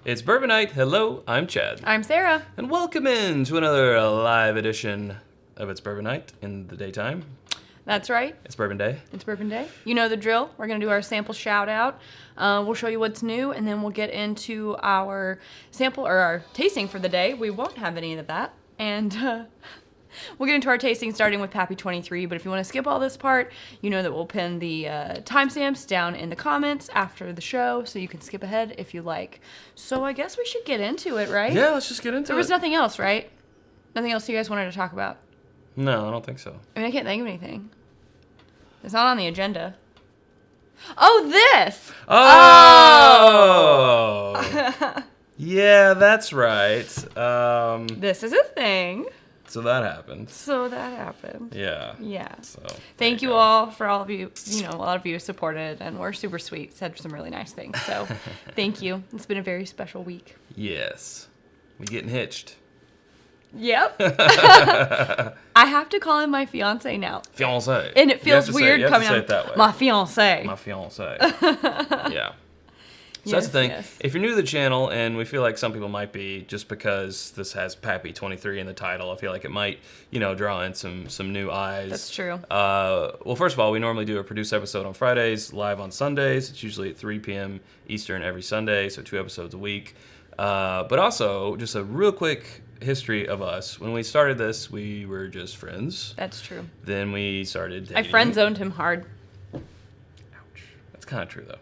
It's Bourbon Night. Hello, I'm Chad. I'm Sarah. And welcome in to another live edition of It's Bourbon Night in the daytime. That's right. It's Bourbon Day. It's Bourbon Day. You know the drill. We're going to do our sample shout out. We'll show you what's new, and then we'll get into our sample or our tasting for the day. We won't have any of that. And we'll get into our tasting starting with Pappy 23. But if you want to skip all this part, you know that we'll pin the timestamps down in the comments after the show, so you can skip ahead if you like. So I guess we should get into it, right? Yeah, let's just get into it. There was nothing else, right? Nothing else you guys wanted to talk about? No, I don't think so. I mean, I can't think of anything. It's not on the agenda. Oh, this! Oh! Yeah, that's right. This is a thing. So that happened. Yeah. Yeah. So Thank you all for all of you. You know, a lot of you supported and were super sweet. Said some really nice things. So thank you. It's been a very special week. Yes. We getting hitched. Yep. I have to call him my fiance now. Fiancé. And it feels weird coming out. That way. My fiance. My fiancé. Yeah. So that's the thing. Yes. If you're new to the channel, and we feel like some people might be, just because this has Pappy 23 in the title, I feel like it might, draw in some new eyes. That's true. Well, first of all, we normally do a produced episode on Fridays, live on Sundays. It's usually at 3 p.m. Eastern every Sunday, so 2 episodes a week. But also, just a real quick history of us. When we started this, we were just friends. That's true. Then we started dating. I friend-zoned him hard. Ouch. That's kind of true, though.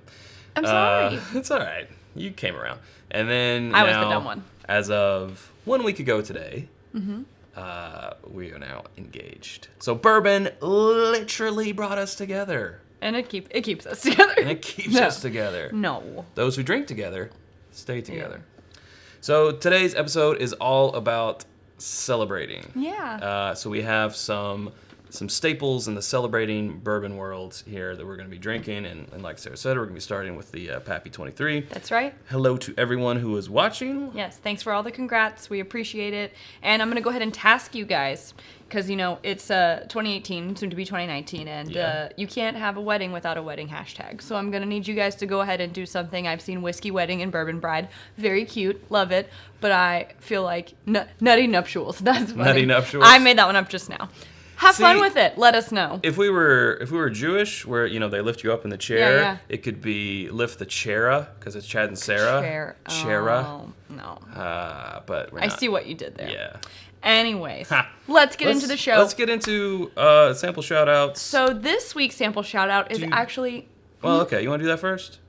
I'm sorry. It's all right. You came around. And then I was the dumb one. As of 1 week ago today, we are now engaged. So bourbon literally brought us together. And it keeps us together. And it keeps us together. No. Those who drink together stay together. Yeah. So today's episode is all about celebrating. Yeah. So we have some staples in the celebrating bourbon world here that we're going to be drinking. And like Sarah said, we're going to be starting with the Pappy 23. That's right. Hello to everyone who is watching. Yes, thanks for all the congrats. We appreciate it. And I'm going to go ahead and task you guys because, it's 2018, soon to be 2019, and you can't have a wedding without a wedding hashtag. So I'm going to need you guys to go ahead and do something. I've seen Whisky Wedding and Bourbon Bride. Very cute. Love it. But I feel like Nutty Nuptials. That's funny. Nutty Nuptials? I made that one up just now. Have fun with it. Let us know. If we were Jewish, where they lift you up in the chair, yeah. It could be lift the chaira because it's Chad and Sarah. Chaira. Oh, no. But we're I not. see what you did there. Yeah. Anyways, let's get into the show. Let's get into sample shout outs. So this week's sample shout out is actually. Well, okay. You want to do that first?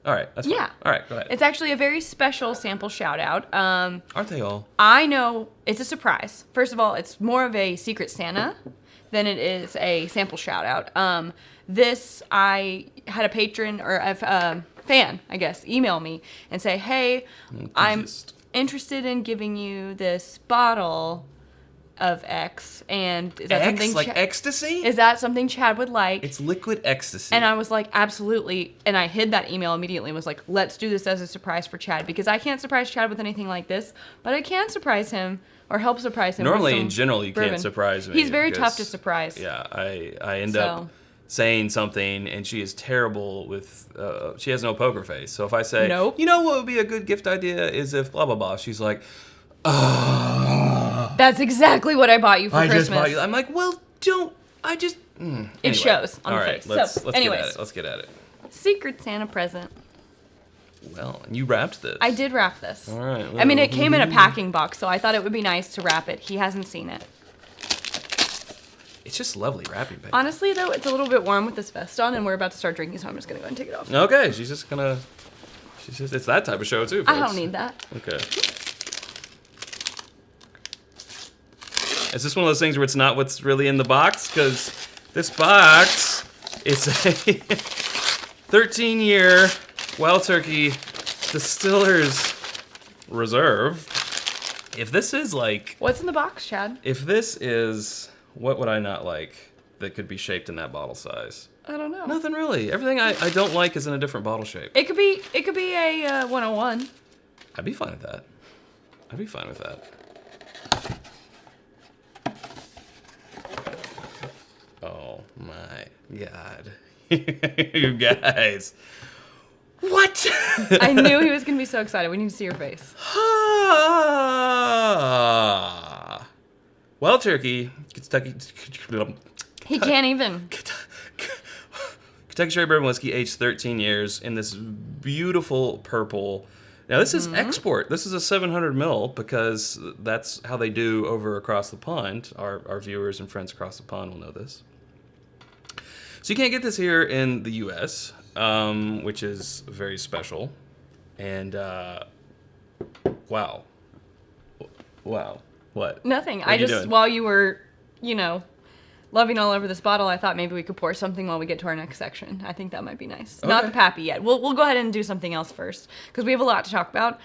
All right. That's fine. Yeah. All right. Go ahead. It's actually a very special sample shout out. Aren't they all? I know it's a surprise. First of all, it's more of a Secret Santa than it is a sample shout out. I had a patron or a fan, I guess, email me and say, hey, I'm interested in giving you this bottle of X, and is that something like ecstasy? Is that something Chad would like? It's liquid ecstasy. And I was like, absolutely. And I hid that email immediately and was like, let's do this as a surprise for Chad, because I can't surprise Chad with anything like this, but I can surprise him or help surprise him. Normally, in general, you can't surprise me. He's very tough to surprise. Yeah, I end up saying something, and she is terrible with, she has no poker face. So if I say, nope. You know what would be a good gift idea is if blah, blah, blah. She's like, That's exactly what I bought you for Christmas. Just bought you. I'm like, well, Anyway. It shows on All the right, face. let's get at it. Let's get at it. Secret Santa present. Well, you wrapped this. I did wrap this. All right. Well, I mean, it came in a packing box, so I thought it would be nice to wrap it. He hasn't seen it. It's just lovely wrapping paper. Honestly, though, it's a little bit warm with this vest on, and we're about to start drinking, so I'm just going to go and take it off. Okay, it's that type of show, too, folks. I don't need that. Okay. Is this one of those things where it's not what's really in the box? Because this box is a 13-year Wild Turkey Distillers Reserve. If this is like... What's in the box, Chad? If this is... What would I not like that could be shaped in that bottle size? I don't know. Nothing really. Everything I don't like is in a different bottle shape. It could be a 101. I'd be fine with that. Oh my God. You guys. What? I knew he was going to be so excited. We need to see your face. Wild Turkey, Kentucky He can't even. Kentucky Straight Bourbon Whiskey, aged 13 years, in this beautiful purple. Now, this is export. This is a 700 ml because that's how they do over across the pond. Our viewers and friends across the pond will know this. So you can't get this here in the U.S., which is very special. And, wow. Wow. What? Nothing. What are you just, doing? while you were, loving all over this bottle, I thought maybe we could pour something while we get to our next section. I think that might be nice. Not the Pappy yet. We'll go ahead and do something else first because we have a lot to talk about.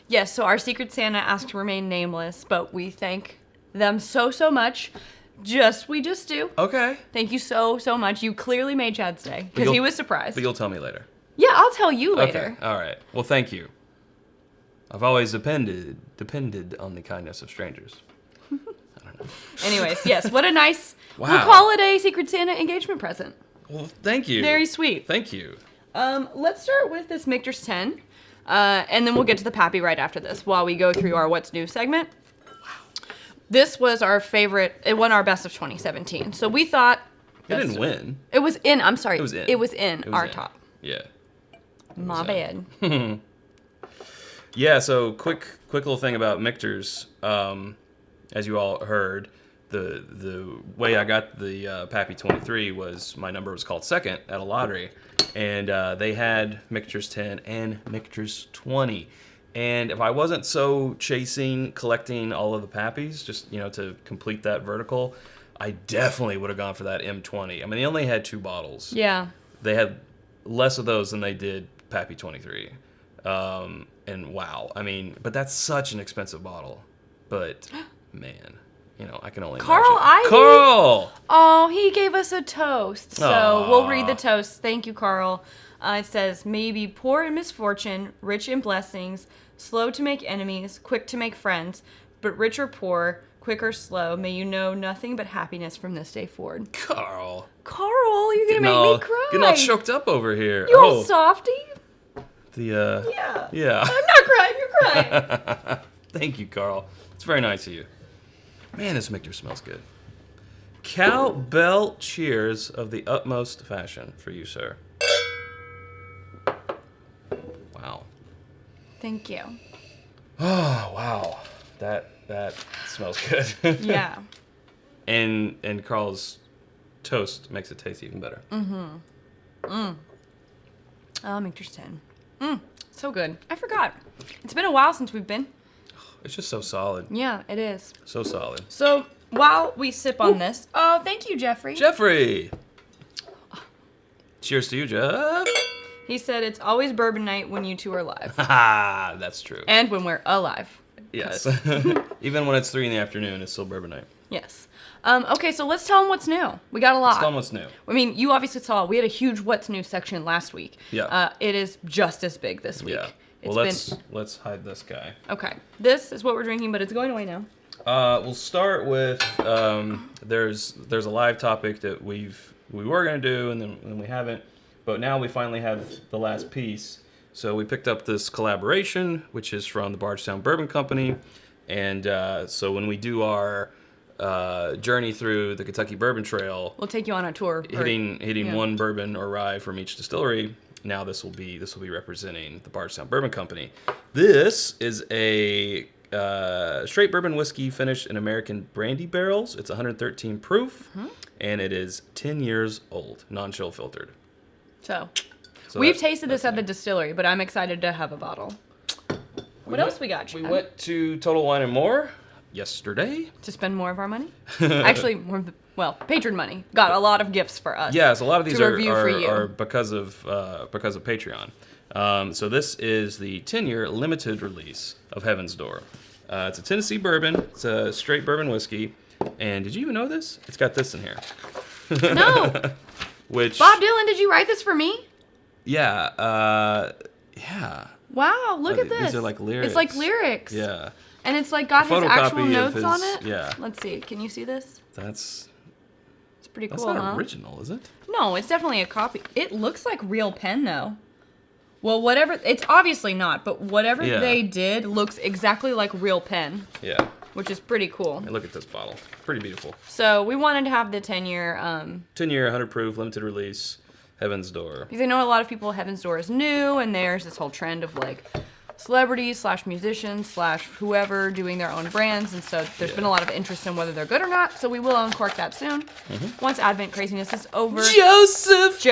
Yes, so our Secret Santa asked to remain nameless, but we thank them so much. We just do. Okay. Thank you so much. You clearly made Chad's day because he was surprised. But you'll tell me later. Yeah, I'll tell you later. Okay. All right. Well, thank you. I've always depended on the kindness of strangers. I don't know. Anyways, yes, what a nice. Wow. We'll call it a Secret Santa engagement present. Well, thank you. Very sweet. Thank you. Let's start with this Mitcher's 10, and then we'll get to the Pappy right after this while we go through our What's New segment. Wow. This was our favorite. It won our best of 2017. So we thought. It didn't win. It was in. I'm sorry. It was in. It was in our top. Yeah. My bad. Yeah, so quick little thing about Mitcher's. As you all heard, the way I got the Pappy 23 was my number was called second at a lottery, and they had Mitcher's 10 and Mitcher's 20. And if I wasn't so collecting all of the Pappies, just to complete that vertical, I definitely would have gone for that M20. I mean, they only had 2 bottles. Yeah. They had less of those than they did Pappy 23. And wow, I mean, but that's such an expensive bottle. But man, I can only Carl imagine. Ivy? Carl! Oh, he gave us a toast. So Aww. we'll read the toast. Thank you, Carl. It says, may you be poor in misfortune, rich in blessings, slow to make enemies, quick to make friends, but rich or poor, quick or slow, may you know nothing but happiness from this day forward. Carl, you're going to make me cry. Getting all choked up over here. You old softy. Yeah. I'm not crying, you're crying. Thank you, Carl. It's very nice of you. Man, this Mitcher smells good. Cowbell cheers of the utmost fashion for you, sir. Wow. Thank you. Oh, wow. That smells good. Yeah. And Carl's toast makes it taste even better. Oh, Mitcher's 10. So good. I forgot. It's been a while since we've been. It's just so solid. Yeah, it is. So solid. So while we sip on this, oh, thank you, Jeffrey. Jeffrey! Cheers to you, Jeff. He said it's always bourbon night when you two are live. Ha! That's true. And when we're alive. Yes. Even when it's 3 in the afternoon, it's still bourbon night. Yes. Okay, so let's tell them what's new. We got a lot. Let's tell them what's new. I mean, you obviously saw we had a huge what's new section last week. Yeah. It is just as big this week. Yeah. Well, let's hide this guy. Okay. This is what we're drinking, but it's going away now. We'll start with there's a live topic that we were gonna do and then we haven't, but now we finally have the last piece. So we picked up this collaboration, which is from the Bardstown Bourbon Company, and so when we do our journey through the Kentucky Bourbon Trail, we'll take you on a tour. Hitting one bourbon or rye from each distillery. Now this will be representing the Bardstown Bourbon Company. This is a straight bourbon whiskey finished in American brandy barrels. It's 113 proof, and it is 10 years old, non-chill filtered. So we've tasted this at the distillery, but I'm excited to have a bottle. What else we got, Chad? We went to Total Wine & More yesterday. To spend more of our money? Actually, more of the, patron money. Got a lot of gifts for us. Yes, a lot of these are because of Patreon. So this is the 10-year limited release of Heaven's Door. It's a Tennessee bourbon. It's a straight bourbon whiskey. And did you even know this? It's got this in here. No. Which Bob Dylan, did you write this for me? Yeah. Yeah. Wow, look at this. These are like lyrics. It's like lyrics. Yeah. And it's like got his actual notes on it. Yeah. Let's see. Can you see this? It's pretty cool, That's not huh? original, is it? No, it's definitely a copy. It looks like real pen though. Well, whatever, it's obviously not, but whatever Yeah. they did looks exactly like real pen, Yeah. which is pretty cool. And look at this bottle. Pretty beautiful. So we wanted to have the 10-year, 10-year, 100 proof, limited release, Heaven's Door. because I know a lot of people, Heaven's Door is new, and there's this whole trend of like celebrities / musicians / whoever doing their own brands, and so there's been a lot of interest in whether they're good or not, so we will uncork that soon. Once Advent craziness is over. Joseph.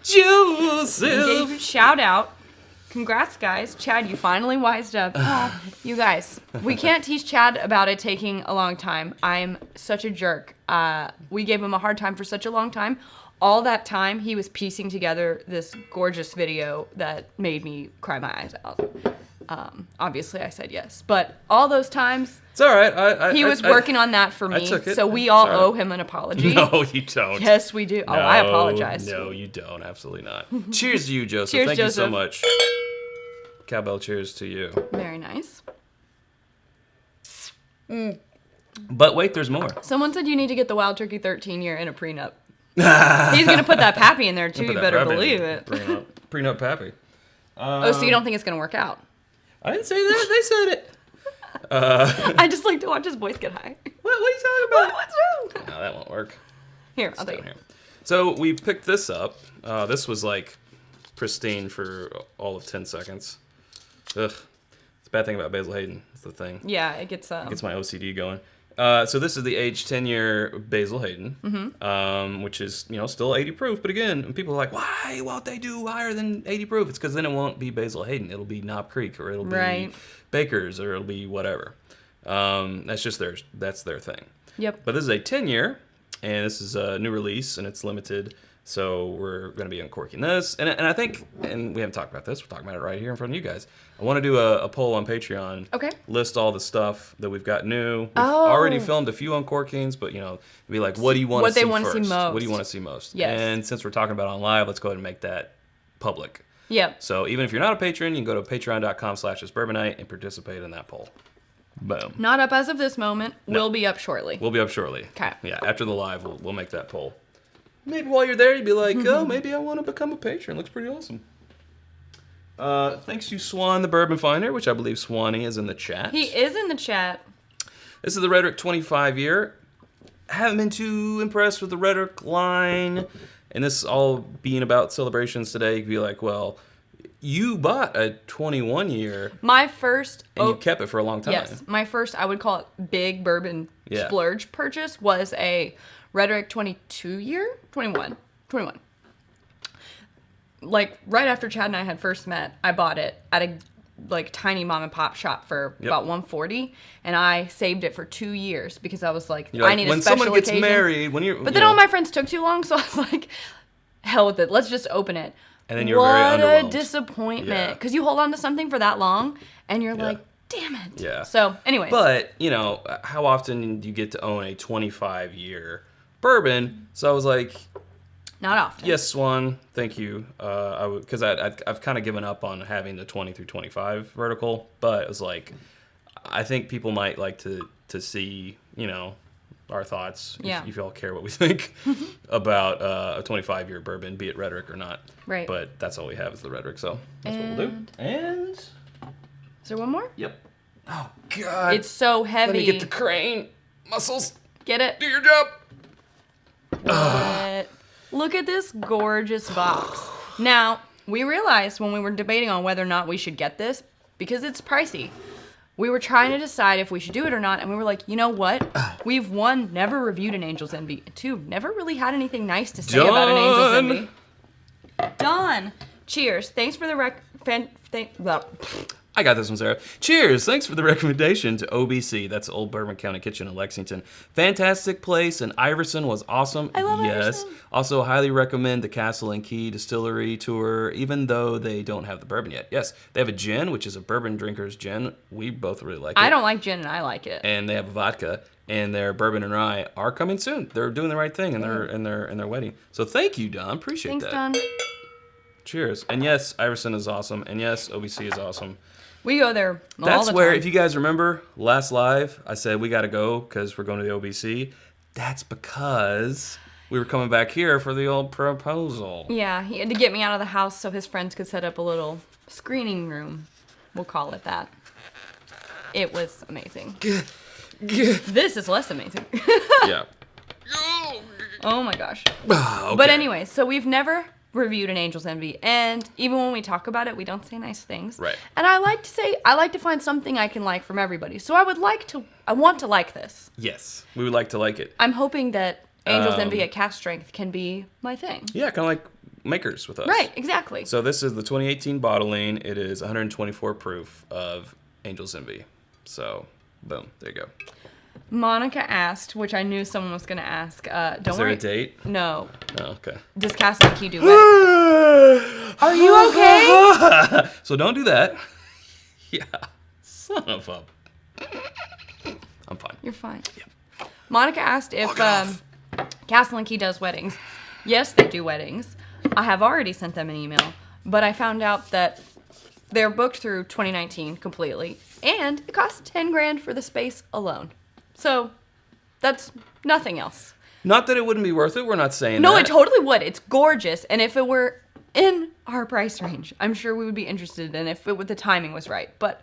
Gave a shout out. Congrats, guys. Chad, you finally wised up. You guys, we can't teach Chad about it taking a long time. I'm such a jerk. We gave him a hard time for such a long time. All that time, he was piecing together this gorgeous video that made me cry my eyes out. Obviously, I said yes. But all those times, It's all right. he was working on that for me. took it. So we all It's all right. owe him an apology. No, you don't. Yes, we do. Oh, I apologize. No, you don't. Absolutely not. Cheers to you, Joseph. Cheers, Thank you so Joseph. much. Cowbell, cheers to you. Very nice. But wait, there's more. Someone said you need to get the Wild Turkey 13-year in a prenup. He's going to put that Pappy in there, too. You better believe it. Prenup Pappy. Oh, so you don't think it's going to work out? I didn't say that. They said it. I just like to watch his voice get high. What are you talking about? What's wrong? No, that won't work. Here, I'll Down take it. here. So we picked this up. This was like pristine for all of 10 seconds. Ugh. It's a bad thing about Basil Hayden. It's the thing. Yeah, it gets... Gets my OCD going. So this is the aged 10-year Basil Hayden, which is, still 80 proof. But again, people are like, why won't they do higher than 80 proof? It's because then it won't be Basil Hayden. It'll be Knob Creek, or it'll be Baker's, or it'll be whatever. That's just that's their thing. Yep. But this is a 10-year, and this is a new release, and it's limited. So we're going to be uncorking this. And I think, and we haven't talked about this, we're talking about it right here in front of you guys. I want to do a poll on Patreon. Okay. List all the stuff that we've got new. We've already filmed a few uncorkings, but, be like, what do you want to see first? What they want to see most. What do you want to see most? Yes. And since we're talking about it on live, let's go ahead and make that public. Yep. So even if you're not a patron, you can go to patreon.com/thisbourbonite and participate in that poll. Boom. Not up as of this moment. Will be up shortly. We'll be up shortly. Okay. Yeah, after the live, we'll make that poll. Maybe while you're there, you'd be like, oh, maybe I want to become a patron. Looks pretty awesome. Thanks to Swan the Bourbon Finder, which I believe Swanee is in the chat. He is in the chat. This is the Rhetoric 25-year. Haven't been too impressed with the Rhetoric line. And this all being about celebrations today, you could be like, well, you bought a 21-year. My first... And you kept it for a long time. Yes. My first, I would call it big bourbon Yeah. splurge purchase was a Rhetoric 22-year? 21. Like, right after Chad and I had first met, I bought it at a tiny mom and pop shop for about $140, and I saved it for 2 years because I was like, I need a special occasion. When someone gets married, But then all my friends took too long, so I was like, hell with it, let's just open it. And then you're very underwhelmed. What a disappointment. Because you hold on to something for that long, and you're like, damn it. Yeah. So, anyways. But, how often do you get to own a 25-year bourbon? So I was like, not often. yes, Swan, thank you. Because I've kind of given up on having the 20 through 25 vertical, but it was like, I think people might like to see, our thoughts, if y'all care what we think about a 25-year bourbon, be it Rhetoric or not. Right. But that's all we have is the Rhetoric, so that's what we'll do. And... Is there one more? Yep. Oh, God. It's so heavy. Let me get the crane muscles. Get it? Do your job. Look at this gorgeous box. Now, we realized when we were debating on whether or not we should get this, because it's pricey, we were trying to decide if we should do it or not, and we were like, you know what? We've, one, never reviewed an Angel's Envy. Two, never really had anything nice to say about an Angel's Envy. Done. Cheers. Thanks for the I got this one, Sarah. Cheers. Thanks for the recommendation to OBC. That's Old Bourbon County Kitchen in Lexington. Fantastic place, and Iverson was awesome. I love Iverson. Also, highly recommend the Castle and Key Distillery tour, even though they don't have the bourbon yet. Yes, they have a gin, which is a bourbon drinker's gin. We both really like it. I don't like gin, and I like it. And they have a vodka, and their bourbon and rye are coming soon. They're doing the right thing in their wedding. So thank you, Don. Appreciate that. Thanks, Don. Cheers. And yes, Iverson is awesome. And yes, OBC is awesome. We go there all the time. That's where, if you guys remember, last live, I said we got to go because we're going to the OBC. That's because we were coming back here for the old proposal. Yeah, he had to get me out of the house so his friends could set up a little screening room. We'll call it that. It was amazing. This is less amazing. Yeah. Oh my gosh. Okay. But anyway, so we've never reviewed an Angel's Envy, and even when we talk about it, we don't say nice things. Right. And I like to find something I can like from everybody. So I want to like this. Yes, we would like to like it. I'm hoping that Angel's Envy at cast strength can be my thing. Yeah, kind of like makers with us. Right, exactly. So this is the 2018 bottling. It is 124 proof of Angel's Envy. So, boom, there you go. Monica asked, which I knew someone was going to ask. Don't Is there worry. a date? No. Oh, okay. Does Castle Key do weddings? Are you okay? So don't do that. Yeah. Son of a... I'm fine. You're fine. Yeah. Monica asked if Castle and Key does weddings. Yes, they do weddings. I have already sent them an email, but I found out that they're booked through 2019 completely, and it costs $10,000 for the space alone. So that's nothing else. Not that it wouldn't be worth it. We're not saying No, that. it totally would. It's gorgeous, and if it were in our price range, I'm sure we would be interested in if the timing was right. But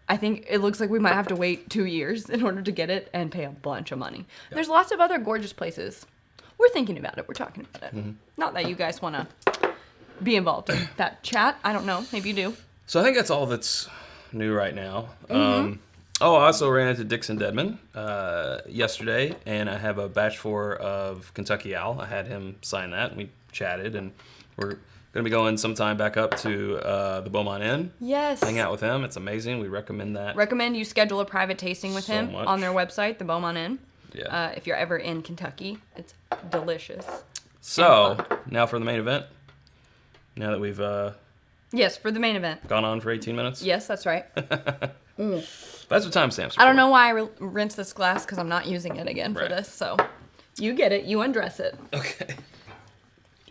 I think it looks like we might have to wait 2 years in order to get it and pay a bunch of money. Yeah. There's lots of other gorgeous places. We're thinking about it. We're talking about it. Mm-hmm. Not that you guys want to be involved in that chat. I don't know. Maybe you do. So I think that's all that's new right now. Mm-hmm. I also ran into Dixon Dedman yesterday, and I have a batch 4 of Kentucky Owl. I had him sign that, and we chatted, and we're going to be going sometime back up to the Beaumont Inn. Yes. Hang out with him. It's amazing. We recommend that. Recommend you schedule a private tasting with him on their website, the Beaumont Inn. Yeah. If you're ever in Kentucky, it's delicious. So, now for the main event. Now that we've yes, for the main event. Gone on for 18 minutes? Yes, that's right. That's what timestamps are I don't know why I rinsed this glass, because I'm not using it again for right. this. So you get it. You undress it. Okay.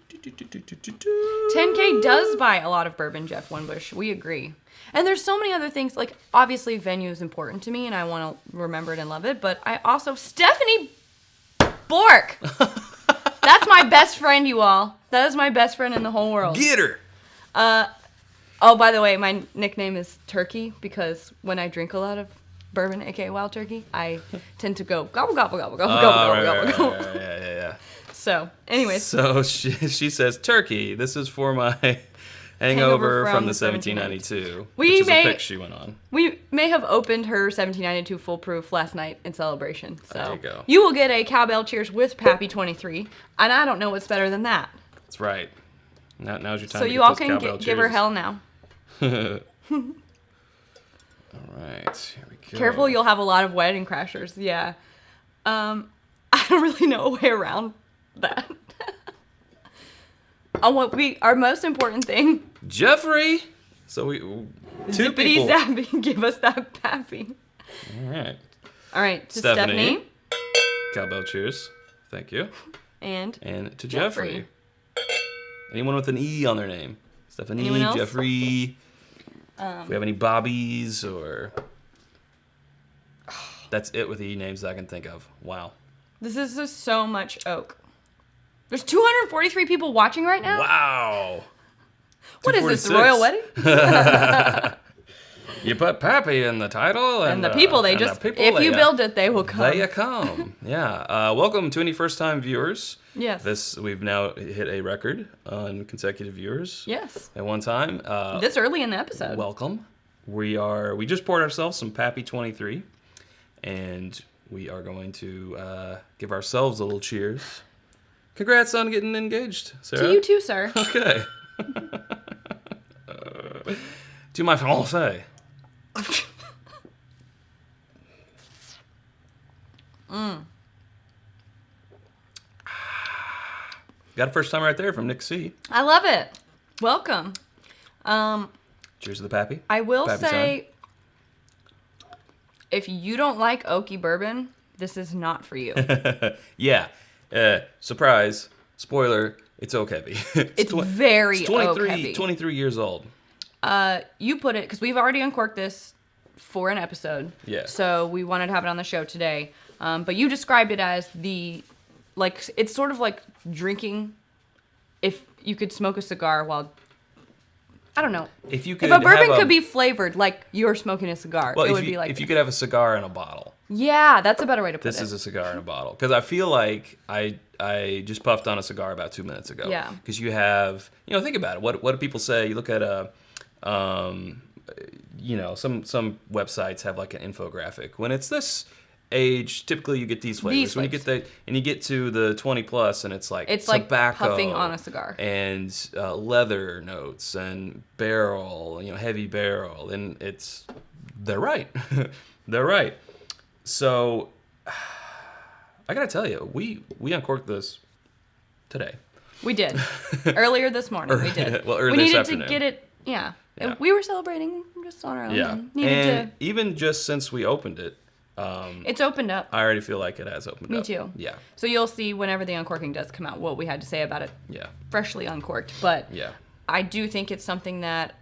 10K does buy a lot of bourbon, Jeff Winbush. We agree. And there's so many other things. Like, obviously, venue is important to me, and I want to remember it and love it. But I also... Stephanie Bork! That's my best friend, you all. That is my best friend in the whole world. Get her! Oh, by the way, my nickname is Turkey, because when I drink a lot of bourbon, aka Wild Turkey, I tend to go gobble, gobble, gobble, gobble, gobble, gobble, gobble. Yeah. So, anyways. So she says, Turkey, this is for my hangover from the 1792, which is a pic she went on. We may have opened her 1792 full proof last night in celebration. So there you go. You will get a Cowbell Cheers with Pappy 23, and I don't know what's better than that. That's right. Now's your time. So to you all get can those give her hell now. All right, here we go. Careful, you'll have a lot of wedding crashers. Yeah. I don't really know a way around that. Our most important thing. Jeffrey. So we two people. Zippity zappy, give us that Pappy. All right. To Stephanie. Cowbell Cheers. Thank you. And to Jeffrey. Anyone with an E on their name. Stephanie, Jeffrey. If we have any Bobbies or... That's it with E names that I can think of. Wow. This is just so much oak. There's 243 people watching right now? Wow. What is this, the royal wedding? You put Pappy in the title. And the people, if you build it, they will come. They come. Yeah. Welcome to any first-time viewers. Yes. We've now hit a record on consecutive viewers. Yes. At one time. This early in the episode. Welcome. We just poured ourselves some Pappy 23, and we are going to give ourselves a little cheers. Congrats on getting engaged, Sarah. To you too, sir. Okay. To my fiancé. Got a first time right there from Nick C. I love it. Welcome. Cheers to the Pappy. I will Pappy say, if you don't like oaky bourbon, this is not for you. Yeah. Surprise. Spoiler. It's oak heavy. It's very 23, oak heavy. 23 years old. You put it, because we've already uncorked this for an episode. Yeah. So we wanted to have it on the show today. But you described it as the like it's sort of like drinking. If you could smoke a cigar while, I don't know. If you could, if a bourbon could be flavored like you're smoking a cigar, well, it would be like. If you could have a cigar in a bottle. Yeah, that's a better way to put it. This is a cigar in a bottle. Because I feel like I just puffed on a cigar about 2 minutes ago. Yeah. Because you have, think about it. What do people say? You look at some websites have like an infographic. When it's this age, typically you get these flavors. When you get to the 20 plus, and it's like tobacco, like puffing on a cigar, and leather notes and barrel, heavy barrel, and they're right. They're right. So, I gotta tell you, we uncorked this today. We did. Earlier this morning, we did. Well, earlier we this needed afternoon. to get it, yeah. We were celebrating just on our own. Yeah. And even just since we opened it, it's opened up. I already feel like it has opened up. Me too. Yeah. So you'll see whenever the uncorking does come out what we had to say about it. Yeah. Freshly uncorked. But yeah. I do think it's something that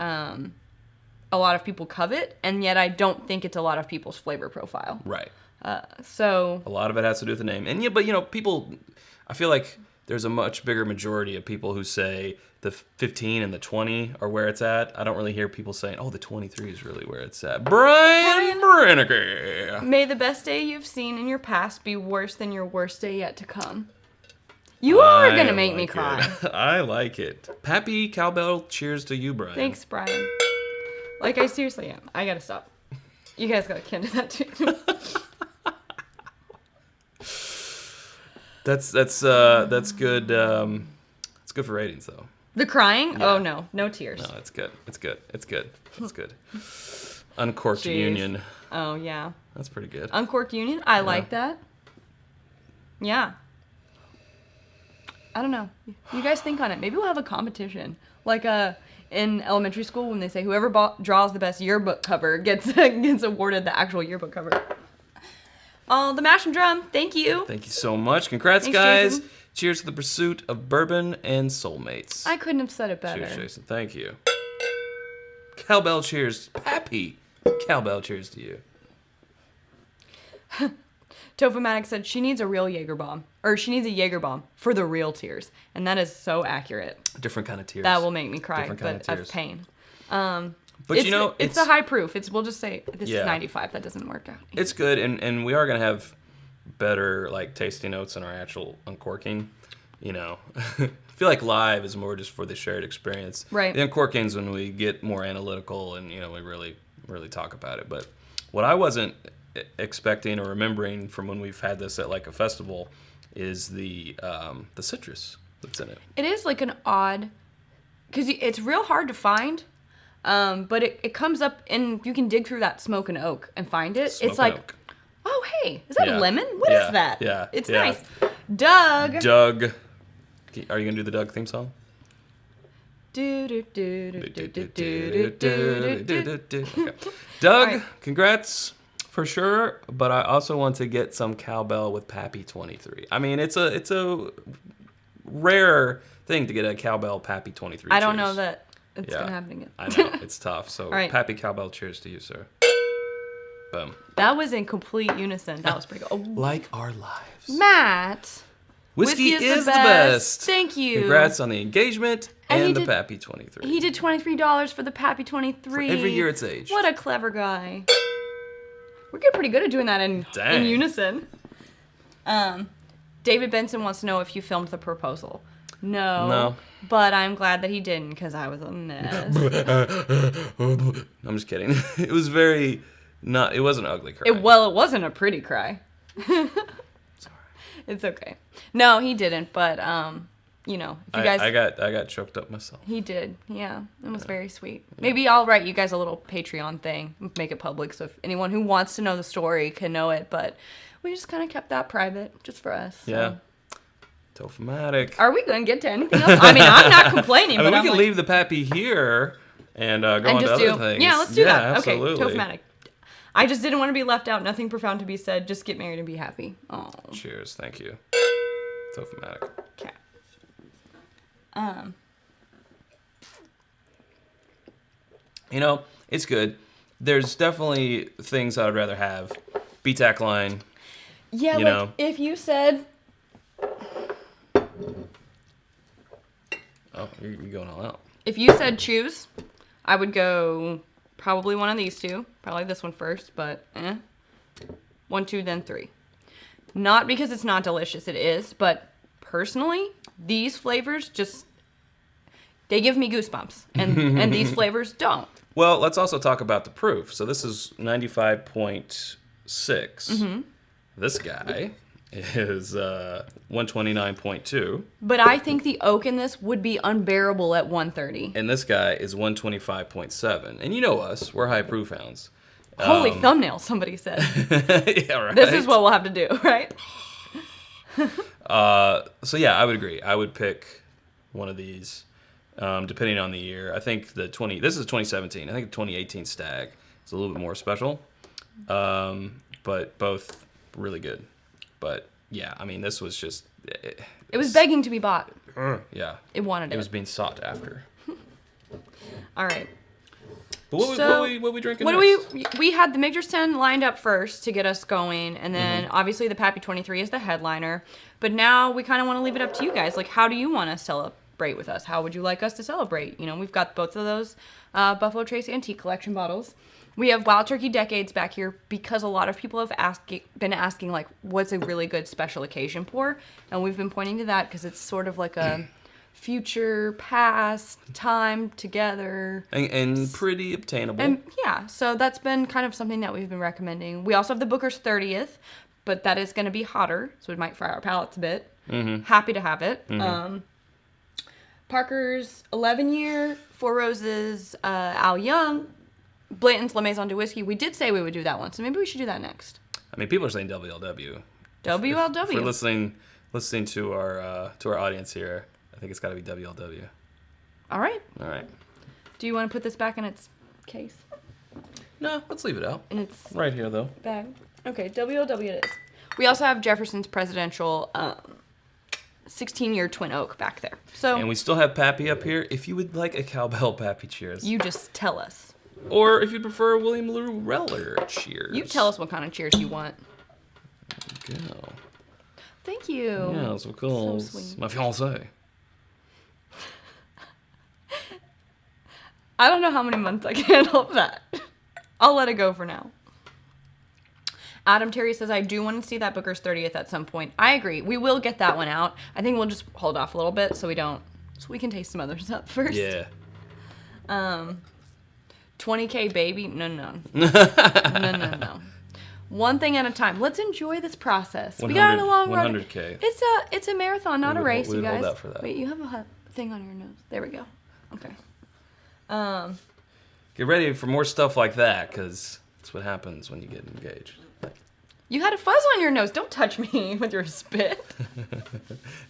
a lot of people covet, and yet I don't think it's a lot of people's flavor profile. Right. So a lot of it has to do with the name. And people, I feel like there's a much bigger majority of people who say the 15 and the 20 are where it's at. I don't really hear people saying, oh, the 23 is really where it's at. Brian Brennicky. May the best day you've seen in your past be worse than your worst day yet to come. You are going to make me cry. I like it. Pappy Cowbell, cheers to you, Brian. Thanks, Brian. Like, I seriously am. I got to stop. You guys got to kin to that, too. That's good. It's good for ratings, though. The crying? Yeah. Oh, no tears. No, it's good. It's good. Uncorked Jeez. Union. Oh, yeah. That's pretty good. Uncorked Union? I like that. Yeah. I don't know. You guys think on it. Maybe we'll have a competition. Like in elementary school when they say whoever draws the best yearbook cover gets awarded the actual yearbook cover. Oh, the mash and drum. Thank you. Thank you so much. Congrats, Thanks, guys. Jason. Cheers to the pursuit of bourbon and soulmates. I couldn't have said it better. Cheers, Jason. Thank you. Cowbell cheers. Pappy. Cowbell cheers to you. Tofomatic said she needs a real Jaeger bomb. Or she needs a Jaeger bomb for the real tears. And that is so accurate. Different kind of tears. That will make me cry, Different kind but of tears. of pain. But it's a high proof. We'll just say this Yeah. is 95. That doesn't work out. It's good, and we are going to have better tasting notes in our actual uncorking. I feel like live is more just for the shared experience. Right. The uncorking's when we get more analytical and we really talk about it. But what I wasn't expecting or remembering from when we've had this at a festival is the citrus that's in it. It is an odd, because it's real hard to find, but it comes up and you can dig through that smoke and oak and find it. Smoke it's and oak. Oh hey, is that Yeah. lemon? What is that? Yeah. It's Yeah. nice. Doug. Doug. Are you going to do the Doug theme song? Okay. Doug, Right. Congrats for sure, but I also want to get some cowbell with Pappy 23. I mean, it's a rare thing to get a cowbell Pappy 23. I don't cheers. know that it's going to happen again. I know, it's tough. So, right. Pappy cowbell, cheers to you, sir. Boom. That was in complete unison. That was pretty good. Oh, Like our lives. Matt. Whiskey is the best. Thank you. Congrats on the engagement and the did- Pappy 23. He did $23 for the Pappy 23. For every year it's aged. What a clever guy. We're getting pretty good at doing that in unison. David Benson wants to know if you filmed the proposal. No. But I'm glad that he didn't because I was a mess. I'm just kidding. It was very not. It wasn't an ugly cry. It wasn't a pretty cry. Sorry. It's okay. No, he didn't. But if you guys, I got choked up myself. he did. Yeah, it was very sweet. Maybe I'll write you guys a little Patreon thing, make it public, so if anyone who wants to know the story can know it. But we just kind of kept that private, just for us. So. Yeah. Tofomatic. Are we going to get to anything else? I mean, I'm not complaining, I mean, but we can leave the Pappy here and go on to just other things. Yeah, let's do that. Absolutely. Okay, Tofomatic. I just didn't want to be left out. Nothing profound to be said. Just get married and be happy. Oh. Cheers. Thank you. Tofomatic. Okay. It's good. There's definitely things I'd rather have. B-tack line. Yeah, You know. if you said, Oh, you're going all out. If you said choose, I would go probably one of these two. Probably this one first, but 1, 2, then 3. Not because it's not delicious, it is, but personally, these flavors just, they give me goosebumps, and these flavors don't. Well, let's also talk about the proof. So this is 95.6. Mm-hmm. This guy is 129.2. But I think the oak in this would be unbearable at 130. And this guy is 125.7. And you know us, we're high proof hounds. Holy thumbnail, somebody said. Yeah, right. This is what we'll have to do, right? So yeah, I would agree. I would pick one of these, depending on the year. I think this is 2017. I think the 2018 Stag is a little bit more special, but both really good. But yeah, I mean, this was just it was begging to be bought. Yeah, it wanted it. It was being sought after. All right. But what we drinking? What next? we had the Mitcher 10 lined up first to get us going, and then obviously the Pappy 23 is the headliner. But now we kind of want to leave it up to you guys. Like, how do you want to celebrate with us? How would you like us to celebrate? You know, we've got both of those Buffalo Trace Antique Collection bottles. We have Wild Turkey Decades back here because a lot of people have been asking, like, what's a really good special occasion pour? And we've been pointing to that because it's sort of like a future, past, time together. And pretty obtainable. And yeah, so that's been kind of something that we've been recommending. We also have the Booker's 30th, but that is going to be hotter, so it might fry our palates a bit. Mm-hmm. Happy to have it. Mm-hmm. Parker's 11-year, Four Roses, Al Young, Blanton's La Maison de Whiskey. We did say we would do that one, so maybe we should do that next. I mean, people are saying WLW. WLW. If we're listening to our audience here, I think it's got to be WLW. All right. Do you want to put this back in its case? No, let's leave it out. In its right here, though. Bag. Okay, WLW it is. We also have Jefferson's presidential 16-year Twin Oak back there. So. And we still have Pappy up here. If you would like a Cowbell Pappy Cheers. You just tell us. Or if you prefer William Larue Weller Cheers. You tell us what kind of cheers you want. There you go. Thank you. Yeah, that's what calls So sweet. my fiancé. I don't know how many months I can handle that. I'll let it go for now. Adam Terry says, I do want to see that Booker's 30th at some point. I agree. We will get that one out. I think we'll just hold off a little bit so we can taste some other stuff first. Yeah. 20K baby? No. No. One thing at a time. Let's enjoy this process. We got a long road. 100K. It's a marathon, not a race, you guys. Hold out for that. Wait, you have a thing on your nose. There we go. Okay. Get ready for more stuff like that, because that's what happens when you get engaged. You had a fuzz on your nose. Don't touch me with your spit.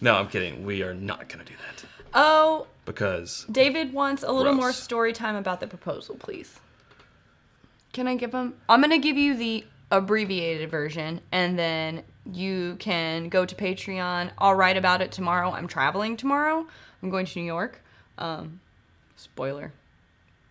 No, I'm kidding. We are not going to do that. Oh. Because David wants a little more story time about the proposal, please. Can I give him? I'm going to give you the abbreviated version, and then you can go to Patreon. I'll write about it tomorrow. I'm traveling tomorrow. I'm going to New York. Spoiler.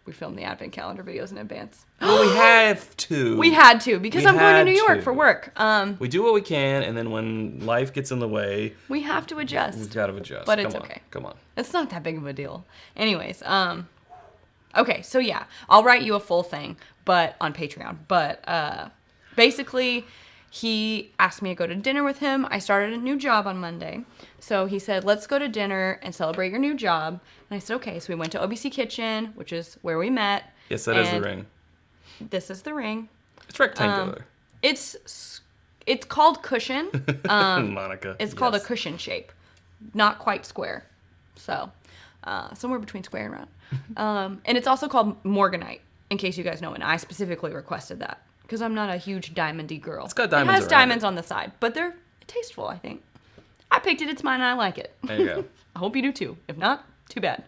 We filmed the advent calendar videos in advance. Well, we have to. We had to, because I'm going to New York for work. We do what we can, and then when life gets in the way, we have to adjust. We've got to adjust. But it's okay. Come on. It's not that big of a deal. Anyways, okay, so yeah, I'll write you a full thing, but on Patreon. But basically, he asked me to go to dinner with him. I started a new job on Monday. So he said, let's go to dinner and celebrate your new job. And I said, okay. So we went to OBC Kitchen, which is where we met. Yes, that is the ring. This is the ring. It's rectangular. It's called cushion. Monica. It's called a cushion shape. Not quite square. So somewhere between square and round. And it's also called Morganite, in case you guys know. And I specifically requested that because I'm not a huge diamondy girl. It's got diamonds. It has diamonds on the side, but they're tasteful, I think. I picked it. It's mine, and I like it. There you go. I hope you do too. If not, too bad.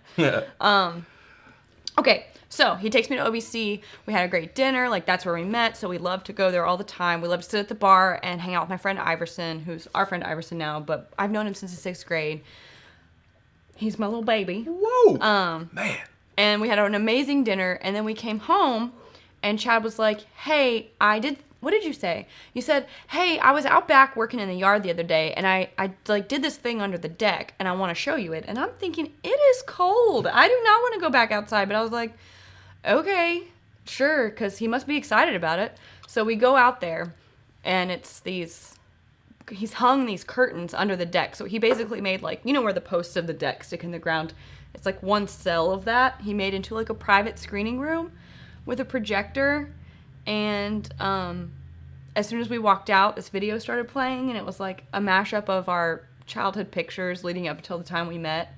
Okay, so he takes me to OBC. We had a great dinner. Like, that's where we met, so we love to go there all the time. We love to sit at the bar and hang out with my friend Iverson, who's our friend Iverson now, but I've known him since the 6th grade. He's my little baby. Whoa! Man. And we had an amazing dinner, and then we came home, and Chad was like, hey, I what did you say? You said, hey, I was out back working in the yard the other day, and I like did this thing under the deck, and I want to show you it. And I'm thinking, it is cold. I do not want to go back outside. But I was like, okay, sure, because he must be excited about it. So we go out there, and it's he's hung these curtains under the deck. So he basically made like, you know where the posts of the deck stick in the ground? It's like one cell of that. He made into like a private screening room with a projector. And as soon as we walked out, this video started playing, and it was like a mashup of our childhood pictures leading up until the time we met.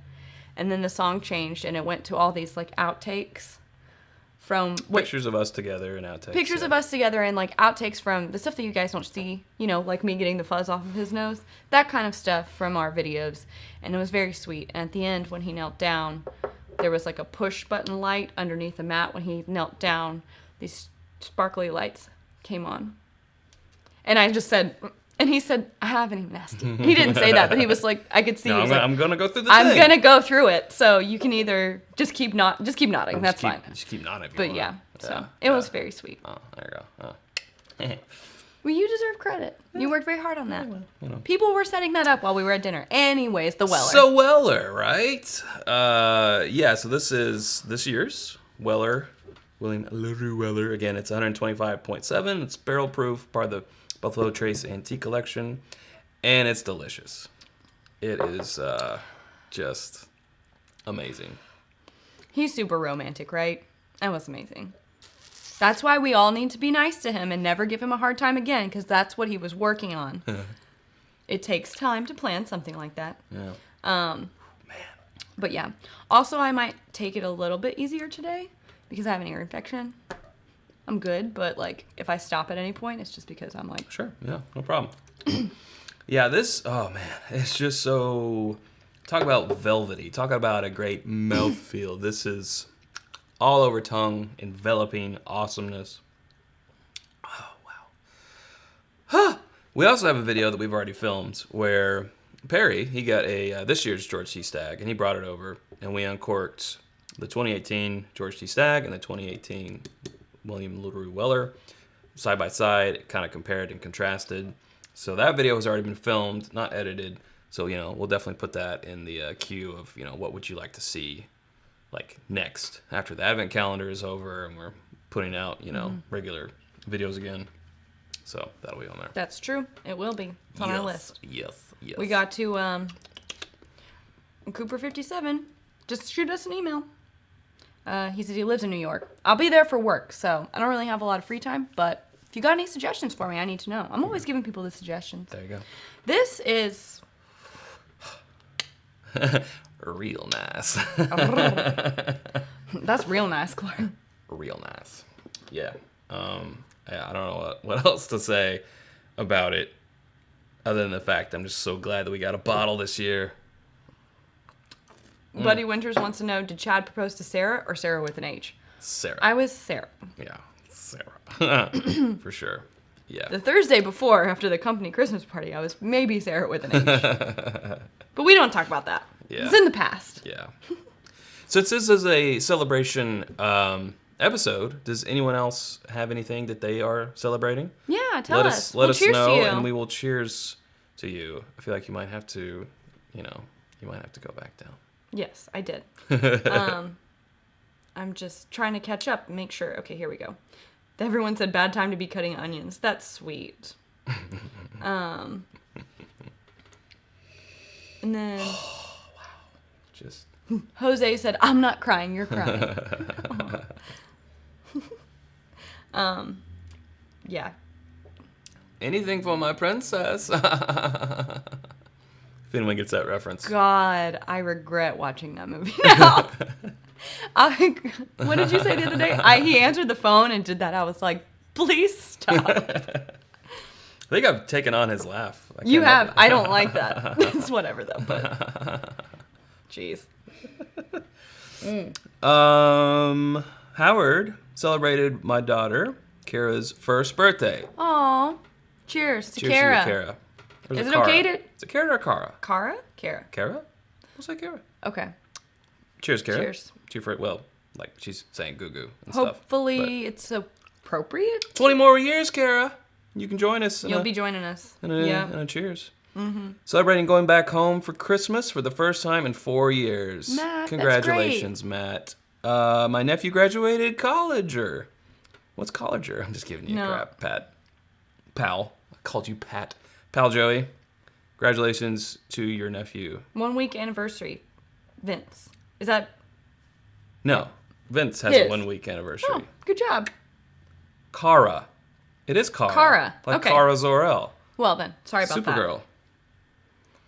And then the song changed, and it went to all these like outtakes from pictures of us together and outtakes. Pictures of us together and like outtakes from the stuff that you guys don't see, you know, like me getting the fuzz off of his nose, that kind of stuff from our videos. And it was very sweet. And at the end, when he knelt down, there was like a push button light underneath the mat. When he knelt down, these sparkly lights came on. And I just said, and he said, I haven't even asked you. He didn't say that, but he was like, I could see. No, I'm going to go through the I'm thing. going to go through it. So you can either just keep nodding. That's fine. Just keep nodding if you But want. yeah, so it was very sweet. Oh, there you go. Well, you deserve credit. You worked very hard on that. You know. People were setting that up while we were at dinner. Anyways, the Weller. So Weller, right? Yeah, so this is this year's Weller, William Larue Weller. Again, it's 125.7. It's barrel proof, part of the Buffalo Trace Antique Collection, and it's delicious. It is just amazing. He's super romantic, right? That was amazing. That's why we all need to be nice to him and never give him a hard time again, because that's what he was working on. It takes time to plan something like that. Yeah. Man. But yeah. Also, I might take it a little bit easier today because I have an ear infection. I'm good, but like if I stop at any point, it's just because I'm like... Sure, yeah, no problem. Yeah, oh man, it's just so... Talk about velvety. Talk about a great mouthfeel. This is all over tongue, enveloping awesomeness. Oh, wow. Huh. We also have a video that we've already filmed where Perry, he got this year's George T. Stagg, and he brought it over, and we uncorked the 2018 George T. Stagg and the 2018 William Larue Weller side by side, kind of compared and contrasted. So that video has already been filmed, not edited. So, you know, we'll definitely put that in the queue of, you know, what would you like to see, like, next after the Advent calendar is over and we're putting out, you know, regular videos again. So that'll be on there. That's true. It will be. It's on our list. Yes. We got to Cooper57. Just shoot us an email. He said he lives in New York. I'll be there for work, so I don't really have a lot of free time, but if you got any suggestions for me, I need to know. I'm always giving people the suggestions. There you go. This is... Real nice. That's real nice, Clark. Real nice. Yeah. I don't know what else to say about it other than the fact I'm just so glad that we got a bottle this year. Buddy Winters wants to know, did Chad propose to Sarah or Sarah with an H? Sarah. I was Sarah. Yeah, Sarah. For sure. Yeah. The Thursday before, after the company Christmas party, I was maybe Sarah with an H. But we don't talk about that. Yeah. It's in the past. Yeah. So this is a celebration episode. Does anyone else have anything that they are celebrating? Yeah, tell us. Let us cheers know, to you. and we will cheers to you. I feel like you might have to, you might have to go back down. Yes, I did. I'm just trying to catch up and make sure. Okay, here we go. Everyone said bad time to be cutting onions. That's sweet. And then... Oh, wow. Just... Jose said, I'm not crying, you're crying. Yeah. Anything for my princess. If anyone gets that reference. God, I regret watching that movie now. What did you say the other day? He answered the phone and did that. I was like, please stop. I think I've taken on his laugh. You have. I don't like that. It's whatever, though. But jeez. Howard celebrated my daughter, Kara's first birthday. Aw. Cheers to Cheers Kara. to you, Kara. Or Is it Kara? okay to... Is it Kara or Kara? Kara? Kara. Kara? We'll say Kara. Okay. Cheers, Kara. Cheers. Well, like she's saying goo goo and stuff. Hopefully it's appropriate. 20 more years, Kara. You can join us. You'll be joining us. In a cheers. Mm-hmm. Celebrating going back home for Christmas for the first time in 4 years. Matt, Congratulations, Matt. My nephew graduated colleger. What's colleger? I'm just giving you crap, Pat. Pal. I called you Pat. Pal Joey. Congratulations to your nephew. 1 week anniversary. Vince. Is that... No. Vince has a 1 week anniversary. Oh, good job. Kara. It is Kara. Kara. Like okay. Kara Zor-El. Well then, sorry about that. Supergirl.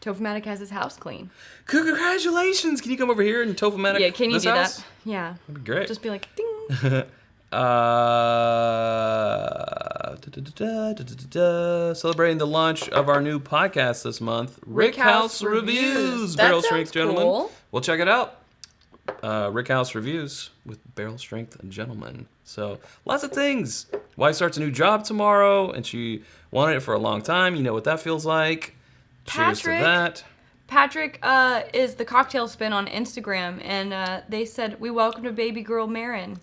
Tophomatic has his house clean. Congratulations! Can you come over here and Tophomatic? Yeah, can you do house? that? Yeah. That'd be great. Just be like, ding. Celebrating the launch of our new podcast this month, Rick House Reviews. That Barrel sounds Strength Gentlemen. cool. Well, check it out. Rick House Reviews with Barrel Strength Gentlemen. So, lots of things. Wife starts a new job tomorrow, and she wanted it for a long time. You know what that feels like. Cheers to that. Patrick is the cocktail spin on Instagram, and they said, we welcomed a baby girl, Marin.